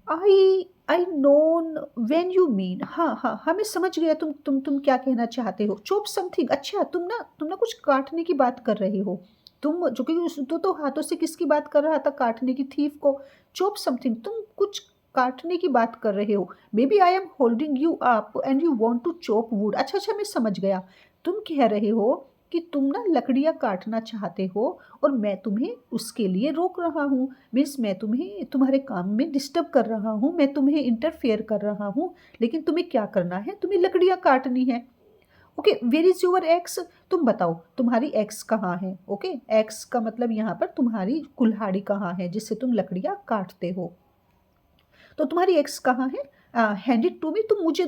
I known when you mean, हाँ हाँ हाँ, मैं समझ गया तुम क्या कहना चाहते हो। चॉप समथिंग, अच्छा तुम ना कुछ काटने की बात कर रहे हो। तुम जो कि तो हाथों से किसकी बात कर रहा था, काटने की, थीफ को। चॉप समथिंग, तुम कुछ काटने की बात कर रहे हो। Maybe I am holding you up and you want to chop wood, अच्छा अच्छा, मैं समझ गया। तुम कह रहे हो कि तुम ना लकड़ियाँ काटना चाहते हो, और मैं तुम्हें उसके लिए रोक रहा हूँ। मीन्स मैं तुम्हें तुम्हारे काम में डिस्टर्ब कर रहा हूँ, मैं तुम्हें इंटरफेयर कर रहा हूँ, लेकिन तुम्हें क्या करना है, तुम्हें लकड़ियाँ काटनी है। Okay, where is your axe, तुम बताओ तुम्हारी एक्स कहाँ है। ओके, एक्स का मतलब यहाँ पर तुम्हारी कुल्हाड़ी कहाँ है, जिससे तुम लकड़ियाँ काटते हो। तो तुम्हारी एक्स कहाँ है, हैंड इट टू मी, तुम मुझे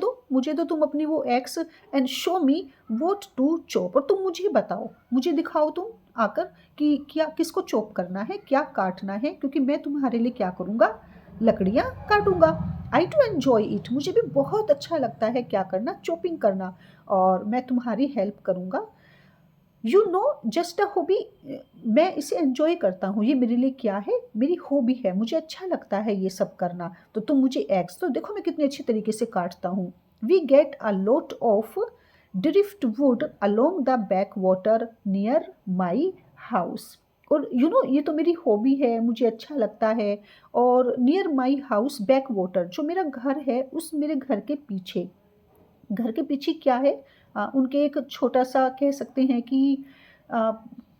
दो तुम अपनी वो axe, and show me what to chop, और तुम मुझे बताओ, मुझे दिखाओ तुम आकर कि क्या, किसको चॉप करना है, क्या काटना है, क्योंकि मैं तुम्हारे लिए क्या करूँगा, लकड़ियाँ काटूंगा। आई टू एन्जॉय इट, मुझे भी बहुत अच्छा लगता है क्या करना, चॉपिंग करना, और मैं तुम्हारी हेल्प करूँगा। You know just a hobby, मैं इसे एंजॉय करता हूँ, ये मेरे लिए क्या है, मेरी हॉबी है, मुझे अच्छा लगता है ये सब करना। तो तुम मुझे एग्स तो देखो मैं कितने अच्छे तरीके से काटता हूँ। We get a lot of driftwood along the backwater near my house, और ये तो मेरी हॉबी है, मुझे अच्छा लगता है। और near my house back water, जो मेरा घर है, उस मेरे घर के पीछे, घर के पीछे क्या है, उनके एक छोटा सा कह सकते हैं कि अ,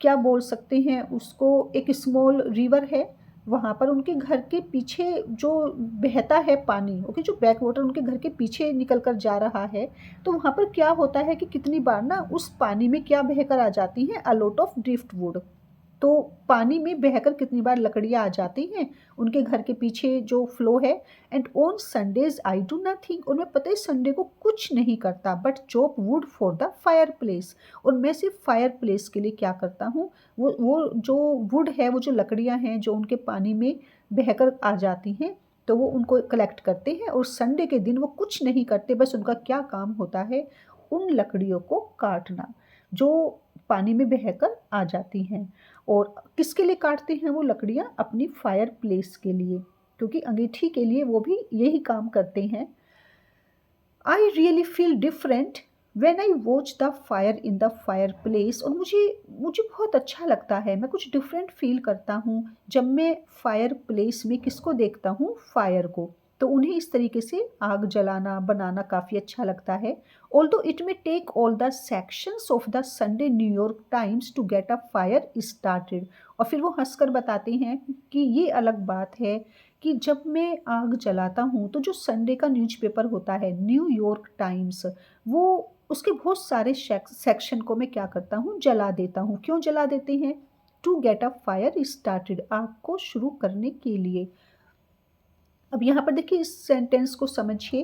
क्या बोल सकते हैं उसको, एक स्मॉल रिवर है। वहाँ पर उनके घर के पीछे जो बहता है पानी, ओके, जो बैक वाटर उनके घर के पीछे निकल कर जा रहा है, तो वहाँ पर क्या होता है कि कितनी बार ना उस पानी में क्या बहकर आ जाती हैं, अ लॉट ऑफ ड्रिफ्ट वुड। तो पानी में बहकर कितनी बार लकड़ियाँ आ जाती हैं उनके घर के पीछे जो फ्लो है। And on Sundays I do nothing, और मैं पता है संडे को कुछ नहीं करता but chop wood for the fire place, और मैं सिर्फ फायर प्लेस के लिए क्या करता हूँ, वो जो वुड है, वो जो लकड़ियाँ हैं जो उनके पानी में बहकर आ जाती हैं, तो वो उनको कलेक्ट करते हैं, और संडे के दिन वो कुछ नहीं करते, बस उनका क्या काम होता है, उन लकड़ियों को काटना जो पानी में बहकर आ जाती हैं। और किसके लिए काटते हैं वो लकड़ियाँ, अपनी फायर प्लेस के लिए, क्योंकि अंगीठी के लिए वो भी यही काम करते हैं। I really feel different when I watch the fire in the fire place, और मुझे मुझे बहुत अच्छा लगता है, मैं कुछ डिफरेंट फील करता हूँ जब मैं फायर प्लेस में किसको देखता हूँ, फायर को। तो उन्हें इस तरीके से आग जलाना बनाना काफ़ी अच्छा लगता है। Although it may take all the sections of the Sunday New York Times to get a fire started, और फिर वो हंसकर बताते हैं कि ये अलग बात है कि जब मैं आग जलाता हूँ, तो जो संडे का न्यूज़पेपर होता है, न्यूयॉर्क टाइम्स, वो उसके बहुत सारे सेक्शन को मैं क्या करता हूँ, जला देता हूँ। क्यों जला देते हैं, to get a fire started, आग को शुरू करने के लिए। अब यहाँ पर देखिए इस सेंटेंस को समझिए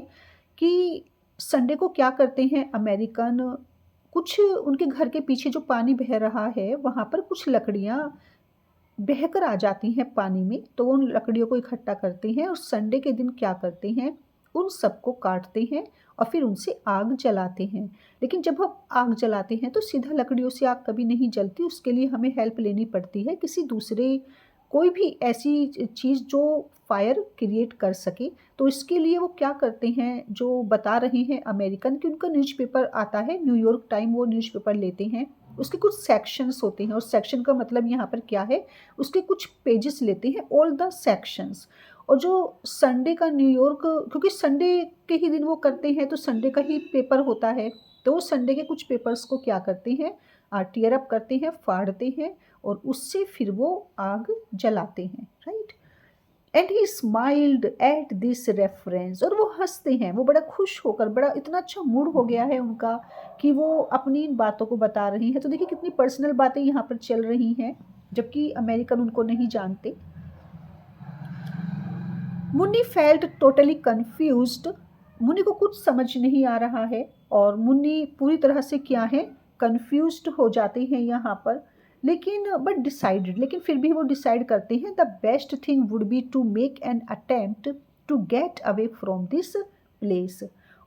कि संडे को क्या करते हैं अमेरिकन, कुछ उनके घर के पीछे जो पानी बह रहा है, वहाँ पर कुछ लकड़ियाँ बहकर आ जाती हैं पानी में, तो वो उन लकड़ियों को इकट्ठा करते हैं और संडे के दिन क्या करते हैं, उन सबको काटते हैं और फिर उनसे आग जलाते हैं। लेकिन जब हम आग जलाते हैं तो सीधा लकड़ियों से आग कभी नहीं जलती, उसके लिए हमें हेल्प लेनी पड़ती है किसी दूसरे, कोई भी ऐसी चीज़ जो फायर क्रिएट कर सके। तो इसके लिए वो क्या करते हैं, जो बता रहे हैं अमेरिकन, कि उनका न्यूज़पेपर आता है, न्यूयॉर्क टाइम, वो न्यूज़पेपर लेते हैं, उसके कुछ सेक्शंस होते हैं, और सेक्शन का मतलब यहाँ पर क्या है, उसके कुछ पेजेस लेते हैं, ऑल द सेक्शंस। और जो संडे का न्यूयॉर्क, क्योंकि संडे के ही दिन वो करते हैं तो संडे का ही पेपर होता है, तो वो संडे के कुछ पेपर्स को क्या करते हैं, टीयर अप करते हैं, फाड़ते हैं और उससे फिर वो आग जलाते हैं, right. And he smiled at this reference, और वो हंसते हैं, वो बड़ा खुश होकर, बड़ा इतना अच्छा मूड हो गया है उनका कि वो अपनी इन बातों को बता रही हैं। तो देखिए कितनी पर्सनल बातें यहाँ पर चल रही हैं, जबकि अमेरिकन उनको नहीं जानते। Munni felt totally confused, Munni को कुछ समझ नहीं आ रहा है, और मुन्नी पूरी तरह से क्या है, कन्फ्यूज्ड हो जाते हैं यहाँ पर। लेकिन बट डिसाइडेड, लेकिन फिर भी वो डिसाइड करते हैं, the best thing would be to make an attempt to get away from this place.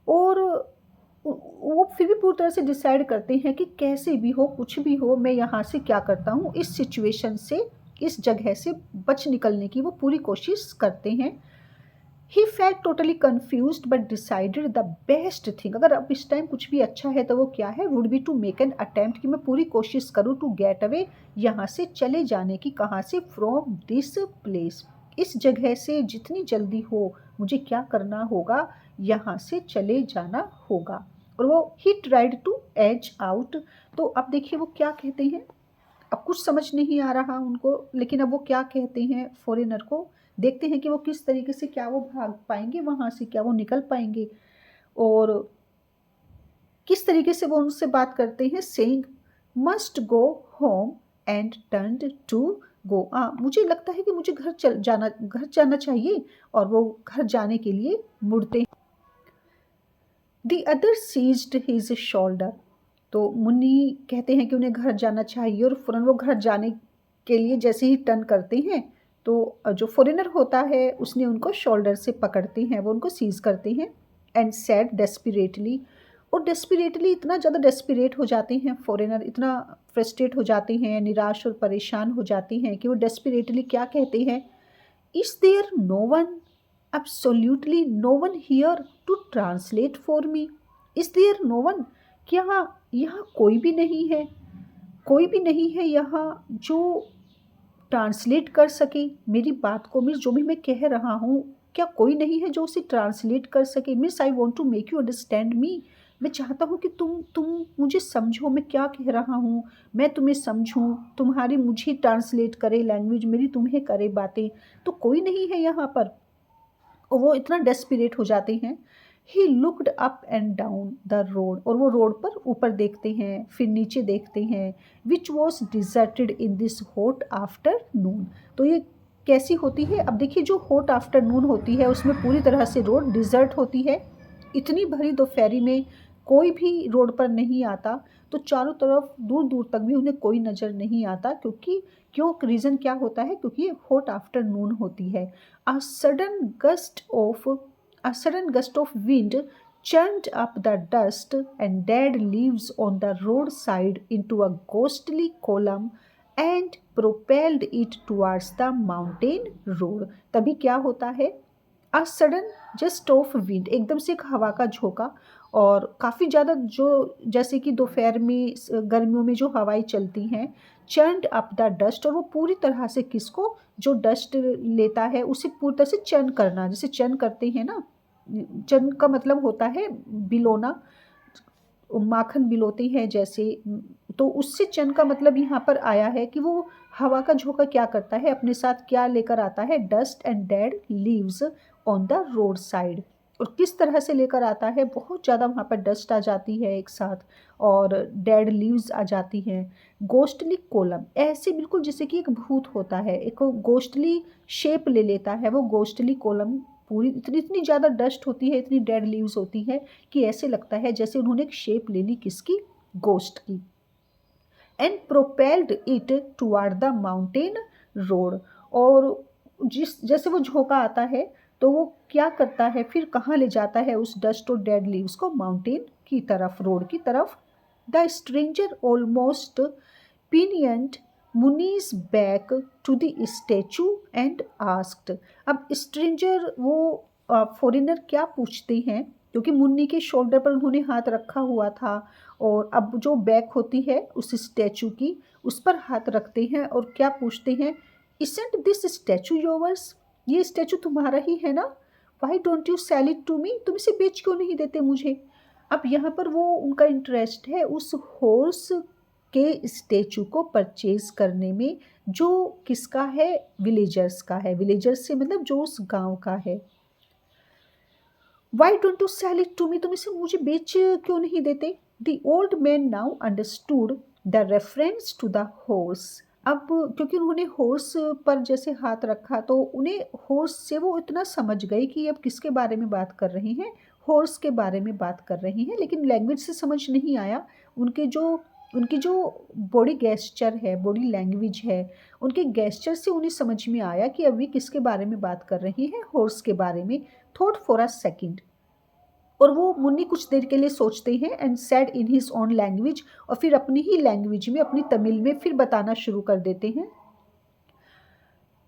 और वो फिर भी पूरी तरह से डिसाइड करते हैं कि कैसे भी हो, कुछ भी हो, मैं यहाँ से क्या करता हूँ, इस सिचुएशन से, इस जगह से बच निकलने की वो पूरी कोशिश करते हैं। He felt totally confused but decided the best thing, अगर अब इस टाइम कुछ भी अच्छा है तो वो क्या है, would be to make an attempt, कि मैं पूरी कोशिश करूँ टू गेट अवे, यहाँ से चले जाने की, कहाँ से, फ्रॉम दिस प्लेस, इस जगह से जितनी जल्दी हो मुझे क्या करना होगा, यहाँ से चले जाना होगा। और वो he tried to edge out, तो अब देखिए वो क्या कहते हैं, अब कुछ समझ नहीं आ रहा उनको, लेकिन अब वो क्या कहते हैं फॉरेनर को, देखते हैं कि वो किस तरीके से, क्या वो भाग पाएंगे वहाँ से, क्या वो निकल पाएंगे, और किस तरीके से वो उनसे बात करते हैं। Saying must go home and turned to go, मुझे लगता है कि मुझे घर जाना चाहिए, और वो घर जाने के लिए मुड़ते हैं। The other seized his shoulder, तो मुन्नी कहते हैं कि उन्हें घर जाना चाहिए, और फ़ौरन वो घर जाने के लिए जैसे ही टर्न करते हैं तो जो फॉरेनर होता है उसने उनको शोल्डर से पकड़ते हैं, वो उनको सीज़ करते हैं। एंड सैड डेस्परेटली, और डेस्परेटली इतना ज़्यादा डेस्परेट हो जाते हैं फॉरेनर, इतना फ्रस्ट्रेट हो जाते हैं, निराश और परेशान हो जाते हैं कि वो डेस्परेटली क्या कहते हैं, is there no one, absolutely no one here to translate for me, is there no one, क्या यहाँ कोई भी नहीं है, कोई भी नहीं है यहाँ जो ट्रांसलेट कर सके मेरी बात को, मीन्स जो भी मैं कह रहा हूँ, क्या कोई नहीं है जो उसे ट्रांसलेट कर सके, means I want to make you understand me, मैं चाहता हूँ कि तुम मुझे समझो, मैं क्या कह रहा हूँ, मैं तुम्हें समझूँ, तुम्हारी मुझे ट्रांसलेट करे लैंग्वेज, मेरी तुम्हें करे बातें, तो कोई नहीं है यहाँ पर। और वो इतना डेस्परेट हो जाते हैं। He looked up and down the road, और वो रोड पर ऊपर देखते हैं फिर नीचे देखते हैं, which was deserted in this hot afternoon, तो ये कैसी होती है, अब देखिए जो हॉट आफ्टरनून होती है उसमें पूरी तरह से रोड डिजर्ट होती है, इतनी भरी दोपहरी में कोई भी रोड पर नहीं आता, तो चारों तरफ दूर दूर तक भी उन्हें कोई नज़र नहीं आता, क्यों रीज़न क्या होता है, क्योंकि ये हॉट आफ्टरनून होती है। A sudden gust of a sudden gust of wind churned up the dust and dead leaves on the roadside into a ghostly column and propelled it towards the mountain road। तभी क्या होता है, a sudden gust of wind, एकदम से एक हवा का झोंका, और काफ़ी ज़्यादा जो, जैसे कि दोपहर में गर्मियों में जो हवाएं चलती हैं, चर्नड अप द डस्ट, और वो पूरी तरह से किसको, जो डस्ट लेता है उसे पूरी तरह से चर्न करना, जैसे चर्न करते हैं ना, चर्न का मतलब होता है बिलोना, माखन बिलोते हैं जैसे, तो उससे चर्न का मतलब यहाँ पर आया है कि वो हवा का झोंका क्या करता है, अपने साथ क्या लेकर आता है, dust and dead leaves on the road side, और किस तरह से लेकर आता है, बहुत ज़्यादा वहाँ पर डस्ट आ जाती है एक साथ, और डेड लीव्स आ जाती हैं। गोस्टली कोलम, ऐसे बिल्कुल जैसे कि एक भूत होता है, एक गोस्टली शेप ले लेता है वो गोस्टली कोलम, पूरी इतनी इतनी ज़्यादा डस्ट होती है, इतनी डेड लीव्स होती है कि ऐसे लगता है जैसे उन्होंने एक शेप ले ली किसकी, गोस्ट की। And propelled it toward the mountain road. और जैसे वो झोंका आता है तो वो क्या करता है, फिर कहाँ ले जाता है उस डस्ट और डेड लीव्स को, माउंटेन की तरफ, रोड की तरफ। The stranger almost pinioned Muni's back to the statue and asked। अब स्ट्रेंजर वो फॉरेनर क्या पूछते हैं, क्योंकि मुन्नी के शोल्डर पर उन्होंने हाथ रखा हुआ था, और अब जो बैक होती है उस स्टैचू की, उस पर हाथ रखते हैं और क्या पूछते हैं, isn't दिस स्टैचू योवर्स, ये स्टैचू तुम्हारा ही है ना, why don't you sell it to me, तुम इसे बेच क्यों नहीं देते मुझे। अब यहाँ पर वो उनका इंटरेस्ट है उस हॉर्स के स्टैचू को परचेज करने में, जो किसका है, विलेजर्स का है। विलेजर्स से मतलब जो उस गांव का है। Why don't you sell it to me, तुम इसे मुझे बेच क्यों नहीं देते। The old man now understood the reference to the horse. अब क्योंकि उन्होंने हॉर्स पर जैसे हाथ रखा तो उन्हें हॉर्स से वो इतना समझ गए कि अब किसके बारे में बात कर रहे हैं, हॉर्स के बारे में बात कर रही हैं, लेकिन लैंग्वेज से समझ नहीं आया। उनकी जो बॉडी गेस्चर है, बॉडी लैंग्वेज है, उनके गेस्चर से उन्हें समझ में आया कि अभी किसके बारे में बात कर रही हैं, हॉर्स के बारे में। थॉट फॉर अ सेकेंड, और वो मुन्नी कुछ देर के लिए सोचते हैं, and said in his own language, और फिर अपनी ही लैंग्वेज में, अपनी तमिल में फिर बताना शुरू कर देते हैं।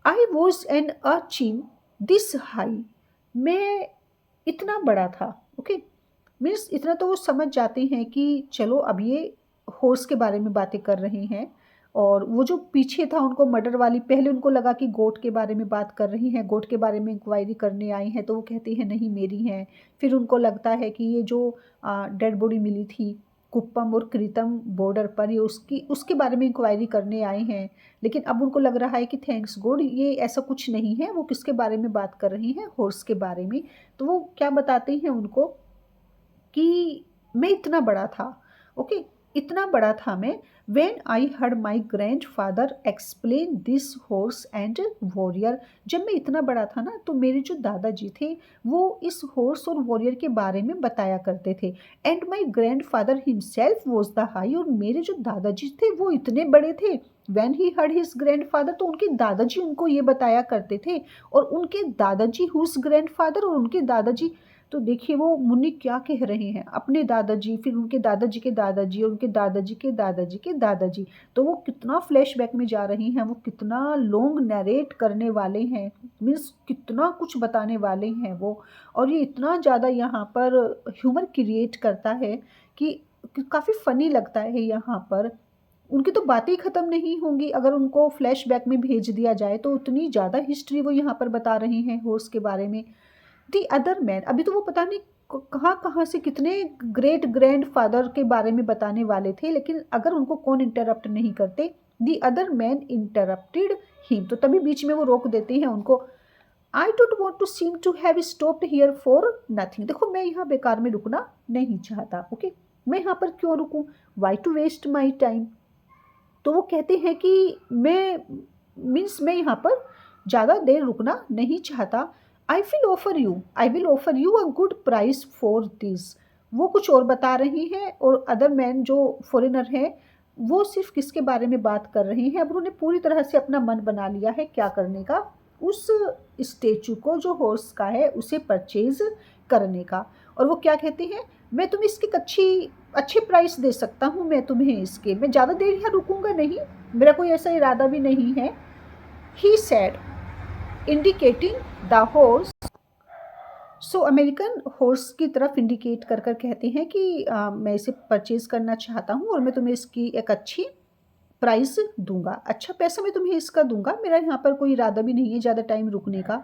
आई was N achieve this high, मैं इतना बड़ा था। ओके, मीन्स इतना तो वो समझ जाते हैं कि चलो अब ये हॉर्स के बारे में बातें कर रहे हैं। और वो जो पीछे था उनको मर्डर वाली, पहले उनको लगा कि गोट के बारे में बात कर रही हैं, गोट के बारे में इंक्वायरी करने आई हैं, तो वो कहती हैं नहीं मेरी हैं। फिर उनको लगता है कि ये जो डेड बॉडी मिली थी कुप्पम और कृतम बॉर्डर पर, ये उसके बारे में इंक्वायरी करने आए हैं। लेकिन अब उनको लग रहा है कि थैंक्स गॉड ये ऐसा कुछ नहीं है, वो किसके बारे में बात कर रही हैं, हॉर्स के बारे में। तो वो क्या बताते हैं उनको कि मैं इतना बड़ा था। ओके, इतना बड़ा था मैं। When I heard my grandfather explain this horse and warrior, जब मैं इतना बड़ा था ना तो मेरे जो दादाजी थे वो इस हॉर्स और वॉरियर के बारे में बताया करते थे। And my grand father himself was the high, और मेरे जो दादाजी थे वो इतने बड़े थे। When he heard his grand father, तो उनके दादाजी उनको ये बताया करते थे, और उनके दादाजी हुज ग्रैंड फादर, और उनके दादाजी। तो देखिए वो मुन्नी क्या कह रहे हैं, अपने दादाजी, फिर उनके दादाजी के दादाजी, और उनके दादाजी के दादाजी के दादाजी। तो वो कितना फ्लैशबैक में जा रही हैं, वो कितना लॉन्ग नरेट करने वाले हैं, मीन्स कितना कुछ बताने वाले हैं वो। और ये इतना ज़्यादा यहाँ पर ह्यूमर क्रिएट करता है कि काफ़ी फ़नी लगता है यहाँ पर। उनकी तो बातें ही ख़त्म नहीं होंगी अगर उनको फ्लैशबैक में भेज दिया जाए, तो उतनी ज़्यादा हिस्ट्री वो यहाँ पर बता रहे हैं हॉर्स के बारे में। दी अदर मैन, अभी तो वो पता नहीं कहाँ कहाँ से कितने ग्रेट ग्रैंड फादर के बारे में बताने वाले थे, लेकिन अगर उनको कौन इंटरप्ट नहीं करते, the other man interrupted him, तो तभी बीच में वो रोक देते हैं उनको। I don't want to seem to have stopped here for nothing, देखो मैं यहाँ बेकार में रुकना नहीं चाहता। ओके, मैं यहाँ पर क्यों रुकूँ, why to waste my time. तो वो कहते हैं कि मैं मीन्स मैं यहाँ पर ज़्यादा देर रुकना नहीं चाहता। I will offer you a good price for this, वो कुछ और बता रही हैं, और अदर मैन जो फॉरेनर हैं वो सिर्फ किसके बारे में बात कर रही हैं। अब उन्होंने पूरी तरह से अपना मन बना लिया है क्या करने का, उस स्टेचू को जो हॉर्स का है उसे परचेज करने का। और वो क्या कहते हैं, मैं तुम्हें इसकी अच्छे प्राइस दे सकता हूँ, मैं तुम्हें इसके, मैं ज़्यादा देर यहाँ रुकूंगा नहीं, मेरा कोई ऐसा इरादा भी नहीं है। He said indicating the horse, so American horse की तरफ इंडिकेट कर कर कहते हैं कि मैं इसे परचेज करना चाहता हूँ और मैं तुम्हें इसकी एक अच्छी प्राइस दूंगा, अच्छा पैसा मैं तुम्हें इसका दूंगा, मेरा यहाँ पर कोई इरादा भी नहीं है ज़्यादा टाइम रुकने का।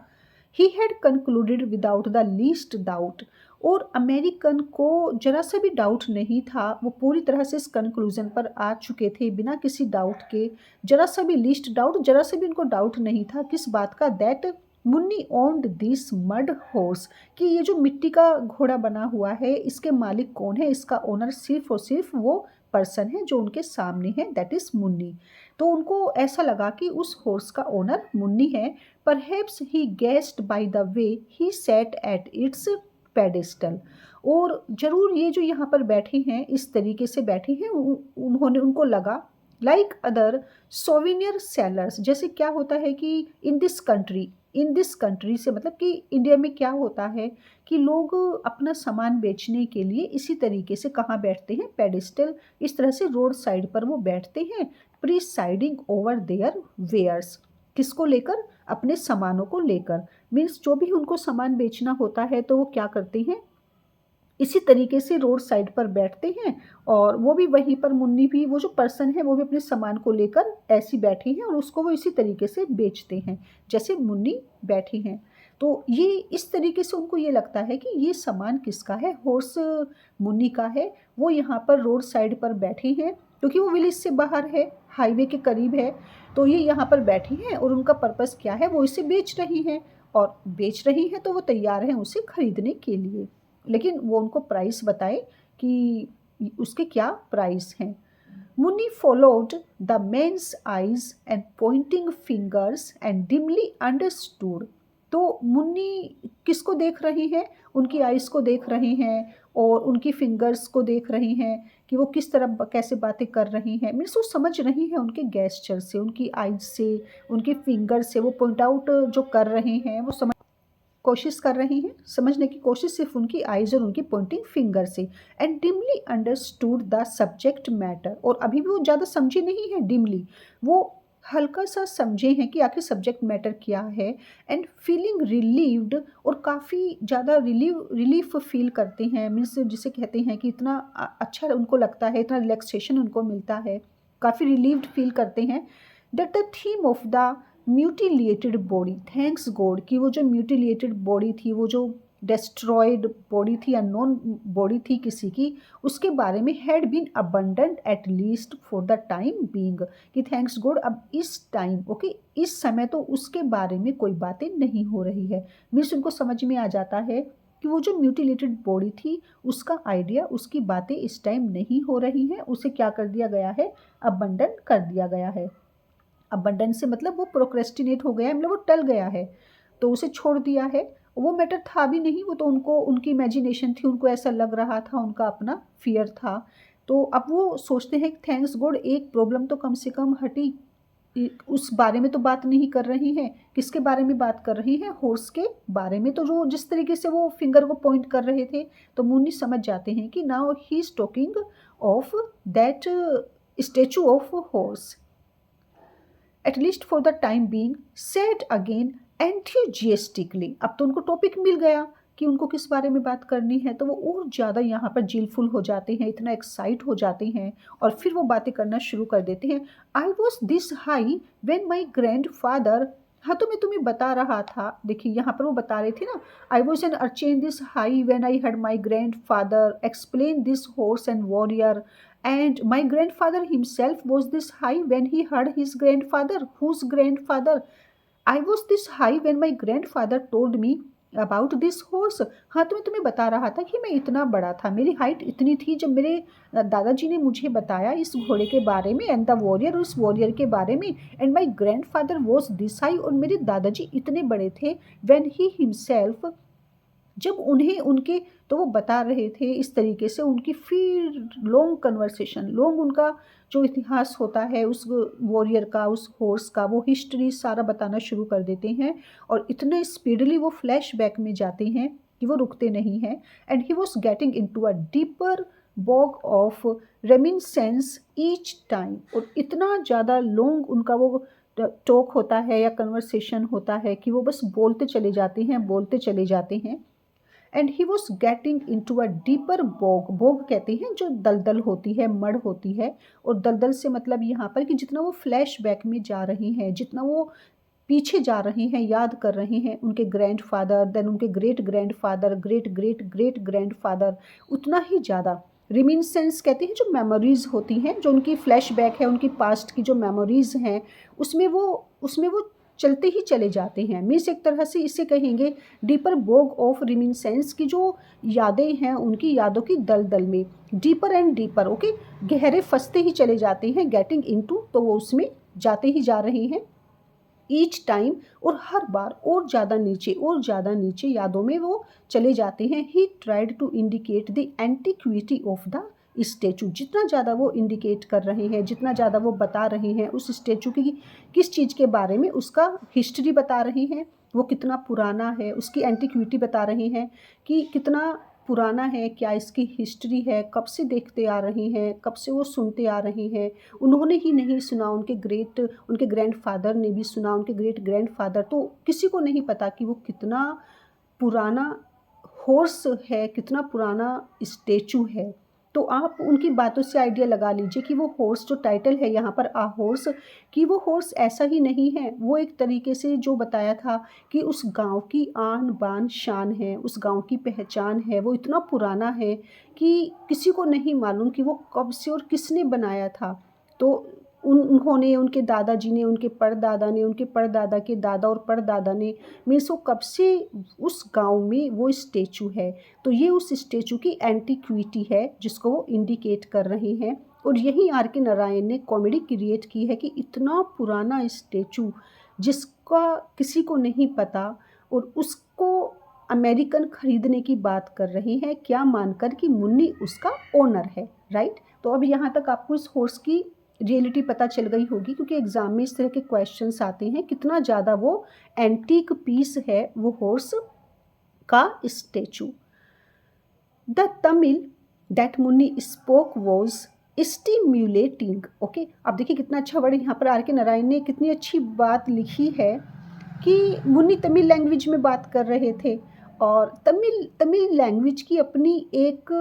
He had concluded without the least doubt, और अमेरिकन को जरा सा भी डाउट नहीं था, वो पूरी तरह से इस कंक्लूजन पर आ चुके थे बिना किसी डाउट के, जरा सा भी लीस्ट डाउट, जरा सा भी उनको डाउट नहीं था किस बात का, that Munni owned this mud horse, कि ये जो मिट्टी का घोड़ा बना हुआ है इसके मालिक कौन है, इसका ओनर सिर्फ और सिर्फ वो पर्सन है जो उनके सामने है, दैट इज मुन्नी। तो उनको ऐसा लगा कि उस हॉर्स का ओनर मुन्नी है। Perhaps he guessed by the way he sat at its pedestal, और जरूर ये जो यहाँ पर बैठे हैं इस तरीके से बैठे हैं, उन्होंने उनको लगा लाइक अदर सोविनियर सेलर्स। जैसे क्या होता है कि इन दिस कंट्री से मतलब कि इंडिया में क्या होता है कि लोग अपना सामान बेचने के लिए इसी तरीके से कहाँ बैठते हैं, पेडिस्टल, इस तरह से रोड साइड पर वो बैठते हैं, प्रिसाइडिंग ओवर देयर वेयर्स। किसको लेकर? अपने सामानों को लेकर। मीन्स जो भी उनको सामान बेचना होता है तो वो क्या करते हैं, इसी तरीके से रोड साइड पर बैठते हैं। और वो भी वहीं पर, मुन्नी भी, वो जो पर्सन है वो भी अपने सामान को लेकर ऐसी बैठी हैं और उसको वो इसी तरीके से बेचते हैं जैसे मुन्नी बैठी हैं। तो ये इस तरीके से उनको ये लगता है कि ये सामान किसका है, हॉर्स मुन्नी का है। वो यहाँ पर रोड साइड पर बैठी हैं क्योंकि वो विलेज से बाहर है, हाईवे के करीब है। तो ये यहाँ पर बैठी हैं और उनका पर्पस क्या है, वो इसे बेच रही हैं। और बेच रही हैं तो वो तैयार हैं उसे खरीदने के लिए, लेकिन वो उनको प्राइस बताए कि उसके क्या प्राइस हैं। Muni followed the man's eyes and pointing fingers and dimly understood. तो मुन्नी किसको देख रही हैं? उनकी आइज को देख रही हैं और उनकी फिंगर्स को देख रही हैं कि वो किस तरह कैसे बातें कर रही हैं। मीन्स वो समझ रही हैं उनके गेस्चर से, उनकी आइज से, उनकी फिंगर से। वो पॉइंट आउट जो कर रहे हैं वो समझ कोशिश कर रही हैं, समझने की कोशिश सिर्फ उनकी आइज और उनकी पॉइंटिंग फिंगर से। And dimly understood the subject matter. और अभी भी वो ज़्यादा समझे नहीं है, डिमली, वो हल्का सा समझे हैं कि आखिर सब्जेक्ट मैटर क्या है। एंड फीलिंग रिलीव्ड, और काफ़ी ज़्यादा रिलीफ फील करते हैं। मीन्स जिसे कहते हैं कि इतना अच्छा उनको लगता है, इतना रिलैक्सेशन उनको मिलता है, काफ़ी रिलीव्ड फील करते हैं। That the theme of the mutilated body, thanks God, कि वो जो म्यूटिलेटेड बॉडी थी, वो जो डिस्ट्रॉयड बॉडी थी, अननोन बॉडी थी किसी की, उसके बारे में had been abundant at least for the time being, कि थैंक्स गॉड अब इस टाइम, ओके, इस समय तो उसके बारे में कोई बातें नहीं हो रही है। मीन्स उनको समझ में आ जाता है कि वो जो म्यूटिलेटेड बॉडी थी उसका आइडिया, उसकी बातें इस टाइम नहीं हो रही हैं, उसे क्या कर दिया गया है, अबंडन कर दिया गया है। अबंडेंस से मतलब वो प्रोक्रेस्टिनेट हो गया है, मतलब वो टल गया है, तो उसे छोड़ दिया है। वो मैटर था भी नहीं, वो तो उनको, उनकी इमेजिनेशन थी, उनको ऐसा लग रहा था, उनका अपना फियर था। तो अब वो सोचते हैं कि थैंक्स गॉड एक प्रॉब्लम तो कम से कम हटी। उस बारे में तो बात नहीं कर रही हैं। किसके बारे में बात कर रही हैं? हॉर्स के बारे में। तो जो जिस तरीके से वो फिंगर को पॉइंट कर रहे थे तो मुन्नी समझ जाते हैं कि now he is talking of that statue of horse, eight least for the time being, said again enthusiastically. अब तो उनको टॉपिक मिल गया कि उनको किस बारे में बात करनी है, तो वो और ज़्यादा यहाँ पर जीलफुल हो जाते हैं, इतना एक्साइट हो जाते हैं और फिर वो बातें करना शुरू कर देते हैं। I was this high when my grand father, हाँ तो मैं तुम्हें बता रहा था, देखिए यहाँ पर वो बता रहे थे ना, I was an urchin this high when I had my grandfather explain this horse and warrior, and my grandfather himself was this high when he heard his grandfather. Whose grandfather? I was this high when my grandfather told me about this horse. हाँ तो मैं तुम्हें बता रहा था कि मैं इतना बड़ा था, मेरी हाइट इतनी थी जब मेरे दादाजी ने मुझे बताया इस घोड़े के बारे में, एंड द वॉरियर, उस वॉरियर के बारे में। And my grand father was this high, और मेरे दादाजी इतने बड़े थे, when he himself, जब उन्हें उनके, तो वो बता रहे थे इस तरीके से उनकी फिर लॉन्ग कन्वर्सेशन, लॉन्ग उनका जो इतिहास होता है उस वॉरियर का, उस हॉर्स का, वो हिस्ट्री सारा बताना शुरू कर देते हैं। और इतने स्पीडली वो फ्लैश बैक में जाते हैं कि वो रुकते नहीं हैं। And he was getting into a deeper bog of reminiscence each time, और इतना ज़्यादा लॉन्ग उनका वो टॉक होता है या कन्वर्सेशन होता है कि वो बस बोलते चले जाते हैं, बोलते चले जाते हैं। And he was getting into a deeper bog, bog कहते हैं जो दलदल होती है, मड़ होती है। और दलदल से मतलब यहाँ पर कि जितना वो फ्लैश बैक में जा रही हैं, जितना वो पीछे जा रही हैं, याद कर रही हैं उनके ग्रैंड फादर, देन उनके great grand father, great great great grand father, उतना ही ज़्यादा रिमिनिसेंस कहते हैं, जो मेमोरीज़ होती हैं, जो उनकी फ्लैश बैक है, उनकी पास्ट की जो मेमोरीज़ हैं, उसमें वो चलते ही चले जाते हैं। मीन्स एक तरह से इसे कहेंगे डीपर बोग ऑफ रिमिनिसेंस की जो यादें हैं, उनकी यादों की दलदल में डीपर एंड डीपर, ओके, गहरे फंसते ही चले जाते हैं। गेटिंग इनटू, तो वो उसमें जाते ही जा रहे हैं ईच टाइम, और हर बार और ज़्यादा नीचे और ज़्यादा नीचे यादों में वो चले जाते हैं। He tried to indicate the antiquity of the statue, जितना ज़्यादा वो इंडिकेट कर रहे हैं, जितना ज़्यादा वो बता रहे हैं उस स्टैचू की किस चीज़ के बारे में, उसका हिस्ट्री बता रहे हैं, वो कितना पुराना है, उसकी एंटिक्विटी बता रहे हैं कि कितना पुराना है, क्या इसकी हिस्ट्री है, कब से देखते आ रहे हैं, कब से वो सुनते आ रहे हैं। उन्होंने ही नहीं सुना, उनके ग्रैंडफ़ादर ने भी सुना, उनके ग्रेट ग्रैंडफ़ादर, तो किसी को नहीं पता कि वो कितना पुराना हॉर्स है, कितना पुराना स्टैचू है। तो आप उनकी बातों से आइडिया लगा लीजिए कि वो हॉर्स जो टाइटल है यहाँ पर आ हॉर्स, कि वो हॉर्स ऐसा ही नहीं है, वो एक तरीके से जो बताया था कि उस गाँव की आन बान शान है, उस गाँव की पहचान है, वो इतना पुराना है कि किसी को नहीं मालूम कि वो कब से और किसने बनाया था। तो उन्होंने, उनके दादाजी ने, उनके परदादा ने, उनके परदादा के दादा और परदादा ने, मीन्स वो कब से उस गाँव में वो स्टैचू है। तो ये उस स्टैचू की एंटिक्विटी है जिसको वो इंडिकेट कर रहे हैं। और यही आर के नारायण ने कॉमेडी क्रिएट की है कि इतना पुराना स्टैचू जिसका किसी को नहीं पता, और उसको अमेरिकन खरीदने की बात कर रहे हैं, क्या मानकर कि मुन्नी उसका ओनर है, राइट। तो अब यहाँ तक आपको इस हॉर्स की रियलिटी पता चल गई होगी, क्योंकि एग्जाम में इस तरह के क्वेश्चंस आते हैं, कितना ज़्यादा वो एंटीक पीस है वो हॉर्स का statue. The Tamil that Muni spoke was stimulating. Okay, अब देखिए कितना अच्छा वर्ड यहाँ पर आर के नारायण ने कितनी अच्छी बात लिखी है कि मुन्नी तमिल लैंग्वेज में बात कर रहे थे, और तमिल लैंग्वेज की अपनी एक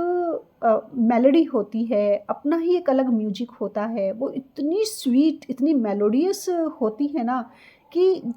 मेलोडी होती है, अपना ही एक अलग म्यूजिक होता है, वो इतनी स्वीट, इतनी मेलोडियस होती है ना कि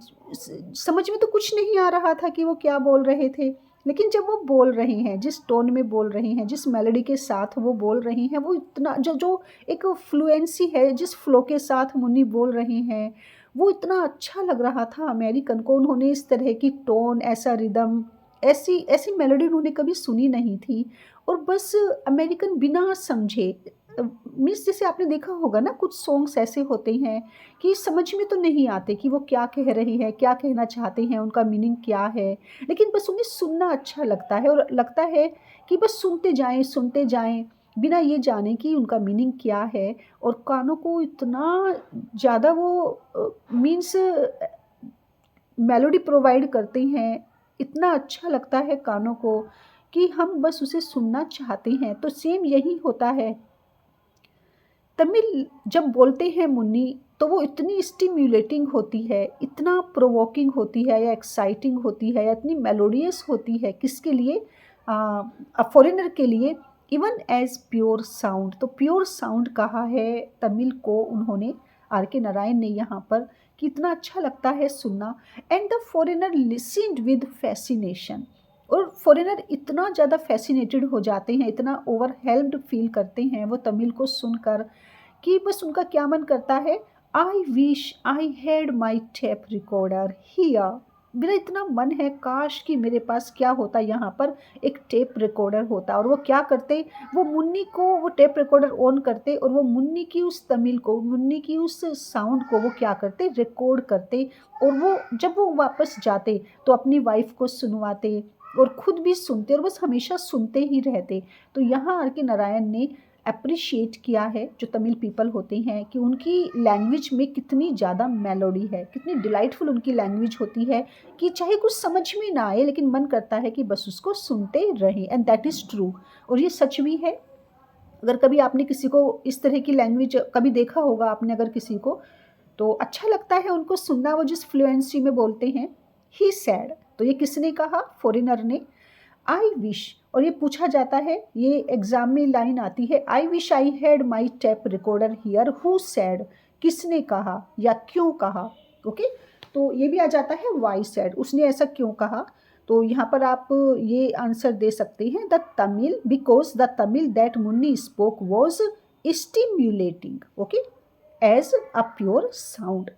समझ में तो कुछ नहीं आ रहा था कि वो क्या बोल रहे थे, लेकिन जब वो बोल रहे हैं, जिस टोन में बोल रहे हैं, जिस मेलोडी के साथ वो बोल रहे हैं, वो इतना जो एक फ्लुएंसी है, जिस फ्लो के साथ मुन्नी बोल रहे हैं, वो इतना अच्छा लग रहा था अमेरिकन को। उन्होंने इस तरह की टोन, ऐसा रिदम, ऐसी ऐसी मेलोडी उन्होंने कभी सुनी नहीं थी। और बस अमेरिकन बिना समझे, मीन्स जैसे आपने देखा होगा ना, कुछ सॉन्ग्स ऐसे होते हैं कि समझ में तो नहीं आते कि वो क्या कह रहे हैं, क्या कहना चाहते हैं, उनका मीनिंग क्या है, लेकिन बस उन्हें सुनना अच्छा लगता है, और लगता है कि बस सुनते जाएं बिना ये जाने कि उनका मीनिंग क्या है। और कानों को इतना ज़्यादा वो मीन्स मेलोडी प्रोवाइड करते हैं, इतना अच्छा लगता है कानों को कि हम बस उसे सुनना चाहते हैं। तो सेम यही होता है, तमिल जब बोलते हैं मुन्नी, तो वो इतनी स्टिम्युलेटिंग होती है, इतना प्रोवोकिंग होती है, या एक्साइटिंग होती है, या इतनी मेलोडियस होती है, किसके लिए, फॉरेनर के लिए, इवन एज प्योर साउंड। तो प्योर साउंड कहा है तमिल को उन्होंने, आर के नारायण ने यहाँ पर, कि इतना अच्छा लगता है सुनना। And the foreigner listened with fascination, और फॉरेनर इतना ज़्यादा फैसिनेटेड हो जाते हैं, इतना ओवरहेल्म्ड फील करते हैं वो तमिल को सुनकर, कि बस उनका क्या मन करता है, I wish I had my tape recorder here. मेरा इतना मन है, काश कि मेरे पास क्या होता, यहाँ पर एक टेप रिकॉर्डर होता। और वो क्या करते, वो मुन्नी को वो टेप रिकॉर्डर ऑन करते, और वो मुन्नी की उस तमिल को, मुन्नी की उस साउंड को वो क्या करते, रिकॉर्ड करते। और वो जब वो वापस जाते तो अपनी वाइफ को सुनवाते, और खुद भी सुनते, और बस हमेशा सुनते ही रहते। तो यहाँ आर के नारायण ने अप्रिशिएट किया है जो तमिल पीपल होते हैं, कि उनकी लैंग्वेज में कितनी ज़्यादा मेलोडी है, कितनी डिलाइटफुल उनकी लैंग्वेज होती है, कि चाहे कुछ समझ में ना आए, लेकिन मन करता है कि बस उसको सुनते रहें। एंड दैट इज़ ट्रू, और ये सच भी है। अगर कभी आपने किसी को इस तरह की लैंग्वेज कभी देखा होगा आपने, अगर किसी को, तो अच्छा लगता है उनको सुनना, वो जिस फ्लुएंसी में बोलते हैं। ही सैड, तो ये किसने कहा, फॉरेनर ने। आई विश, और ये पूछा जाता है, ये एग्जाम में लाइन आती है, I wish I had my tape recorder here, who said, किसने कहा या क्यों कहा। ओके, तो ये भी आ जाता है वाई सैड, उसने ऐसा क्यों कहा। तो यहाँ पर आप ये आंसर दे सकते हैं, the Tamil, because the Tamil that Muni spoke was stimulating, okay, as a pure sound.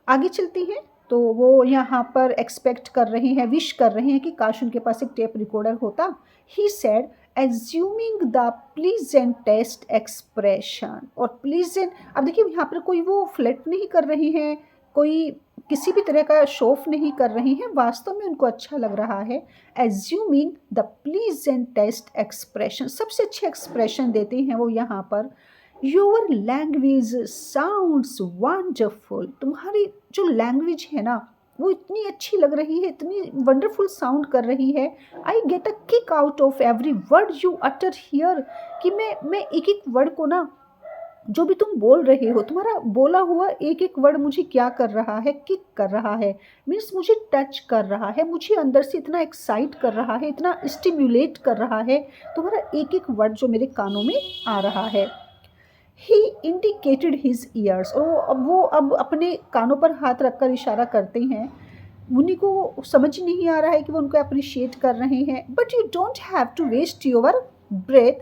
आगे चलते हैं, तो वो यहाँ पर एक्सपेक्ट कर रहे हैं, विश कर रहे हैं कि काश उनके पास एक टेप रिकॉर्डर होता। He said assuming the pleasantest expression, और प्लीजेंट, अब देखिए यहाँ पर कोई वो फ्लर्ट नहीं कर रहे हैं, कोई किसी भी तरह का शो ऑफ नहीं कर रही हैं, वास्तव में उनको अच्छा लग रहा है। एज्यूमिंग द प्लीजेंटेस्ट एक्सप्रेशन, सबसे अच्छे एक्सप्रेशन देते हैं वो यहाँ पर। योर लैंग्वेज साउंड्स वंडरफुल, तुम्हारी जो लैंग्वेज है ना वो इतनी अच्छी लग रही है, इतनी वंडरफुल साउंड कर रही है। I get a kick out of every word you utter here, कि मैं एक एक वर्ड को ना, जो भी तुम बोल रहे हो, तुम्हारा बोला हुआ एक एक वर्ड मुझे क्या कर रहा है, किक कर रहा है, मीन्स मुझे टच कर रहा है, मुझे अंदर से इतना एक्साइट कर रहा है, इतना स्टिम्युलेट कर रहा है तुम्हारा एक एक वर्ड जो मेरे कानों में आ रहा है। ही इंडिकेटेड हिज ईयर्स, और वो अब अपने कानों पर हाथ रखकर इशारा करते हैं। मुन्नी को समझ नहीं आ रहा है कि वो उनको अप्रिशिएट कर रहे हैं। But you don't have to waste your breath,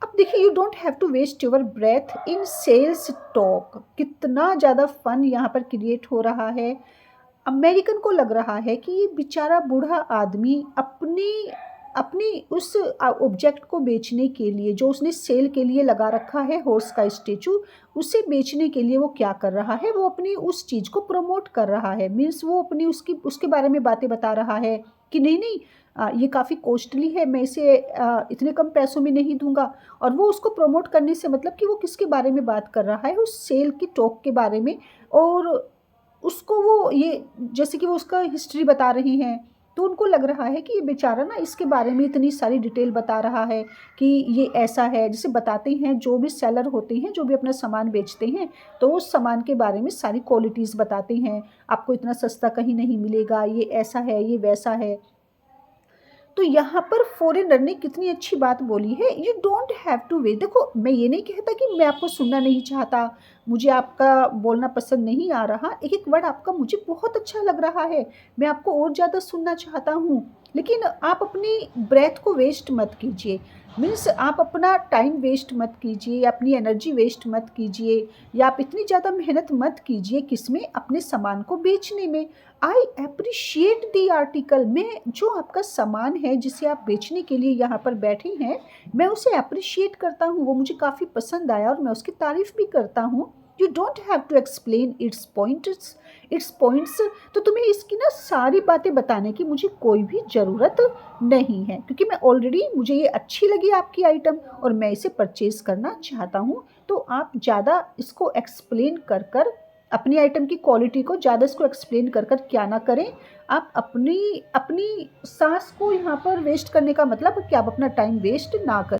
अब देखिए, you don't have to waste your breath in sales talk, कितना ज़्यादा फन यहाँ पर क्रिएट हो रहा है। अमेरिकन को लग रहा है कि ये बेचारा बूढ़ा आदमी अपनी अपनी उस ऑब्जेक्ट को बेचने के लिए, जो उसने सेल के लिए लगा रखा है, हॉर्स का स्टेचू, उसे बेचने के लिए वो क्या कर रहा है, वो अपनी उस चीज़ को प्रमोट कर रहा है। मीन्स वो अपनी उसके बारे में बातें बता रहा है कि नहीं नहीं, ये काफ़ी कॉस्टली है, मैं इसे इतने कम पैसों में नहीं दूंगा। और वो उसको प्रमोट करने से मतलब कि वो किसके बारे में बात कर रहा है, उस सेल की टॉक के बारे में। और उसको वो ये, जैसे कि वो उसका हिस्ट्री बता रही हैं, तो उनको लग रहा है कि ये बेचारा ना इसके बारे में इतनी सारी डिटेल बता रहा है कि ये ऐसा है। जैसे बताते हैं जो भी सेलर होते हैं, जो भी अपना सामान बेचते हैं, तो उस सामान के बारे में सारी क्वालिटीज़ बताते हैं, आपको इतना सस्ता कहीं नहीं मिलेगा, ये ऐसा है, ये वैसा है। तो यहाँ पर फॉरेनर ने कितनी अच्छी बात बोली है, you don't have to wait. देखो, मैं ये नहीं कहता कि मैं आपको सुनना नहीं चाहता, मुझे आपका बोलना पसंद नहीं आ रहा, एक एक वर्ड आपका मुझे बहुत अच्छा लग रहा है, मैं आपको और ज़्यादा सुनना चाहता हूँ, लेकिन आप अपनी ब्रेथ को वेस्ट मत कीजिए। मीन्स आप अपना टाइम वेस्ट मत कीजिए, अपनी एनर्जी वेस्ट मत कीजिए, या आप इतनी ज़्यादा मेहनत मत कीजिए किसमें, अपने सामान को बेचने में। आई अप्रिशिएट दी आर्टिकल, मैं जो आपका सामान है जिसे आप बेचने के लिए यहाँ पर बैठे हैं, मैं उसे अप्रिशिएट करता हूँ, वो मुझे काफ़ी पसंद आया और मैं उसकी तारीफ़ भी करता हूँ। You don't have to explain its points, तो तुम्हें इसकी ना सारी बातें बताने की मुझे कोई भी ज़रूरत नहीं है, क्योंकि मैं ऑलरेडी, मुझे ये अच्छी लगी आपकी आइटम और मैं इसे परचेज़ करना चाहता हूँ। तो आप ज़्यादा इसको एक्सप्लेन कर कर, अपनी आइटम की क्वालिटी को ज़्यादा इसको एक्सप्लेन कर कर क्या ना करें। आप अपनी अपनी सांस को यहाँ पर वेस्ट करने का मतलब कि आप अपना टाइम वेस्ट ना करें।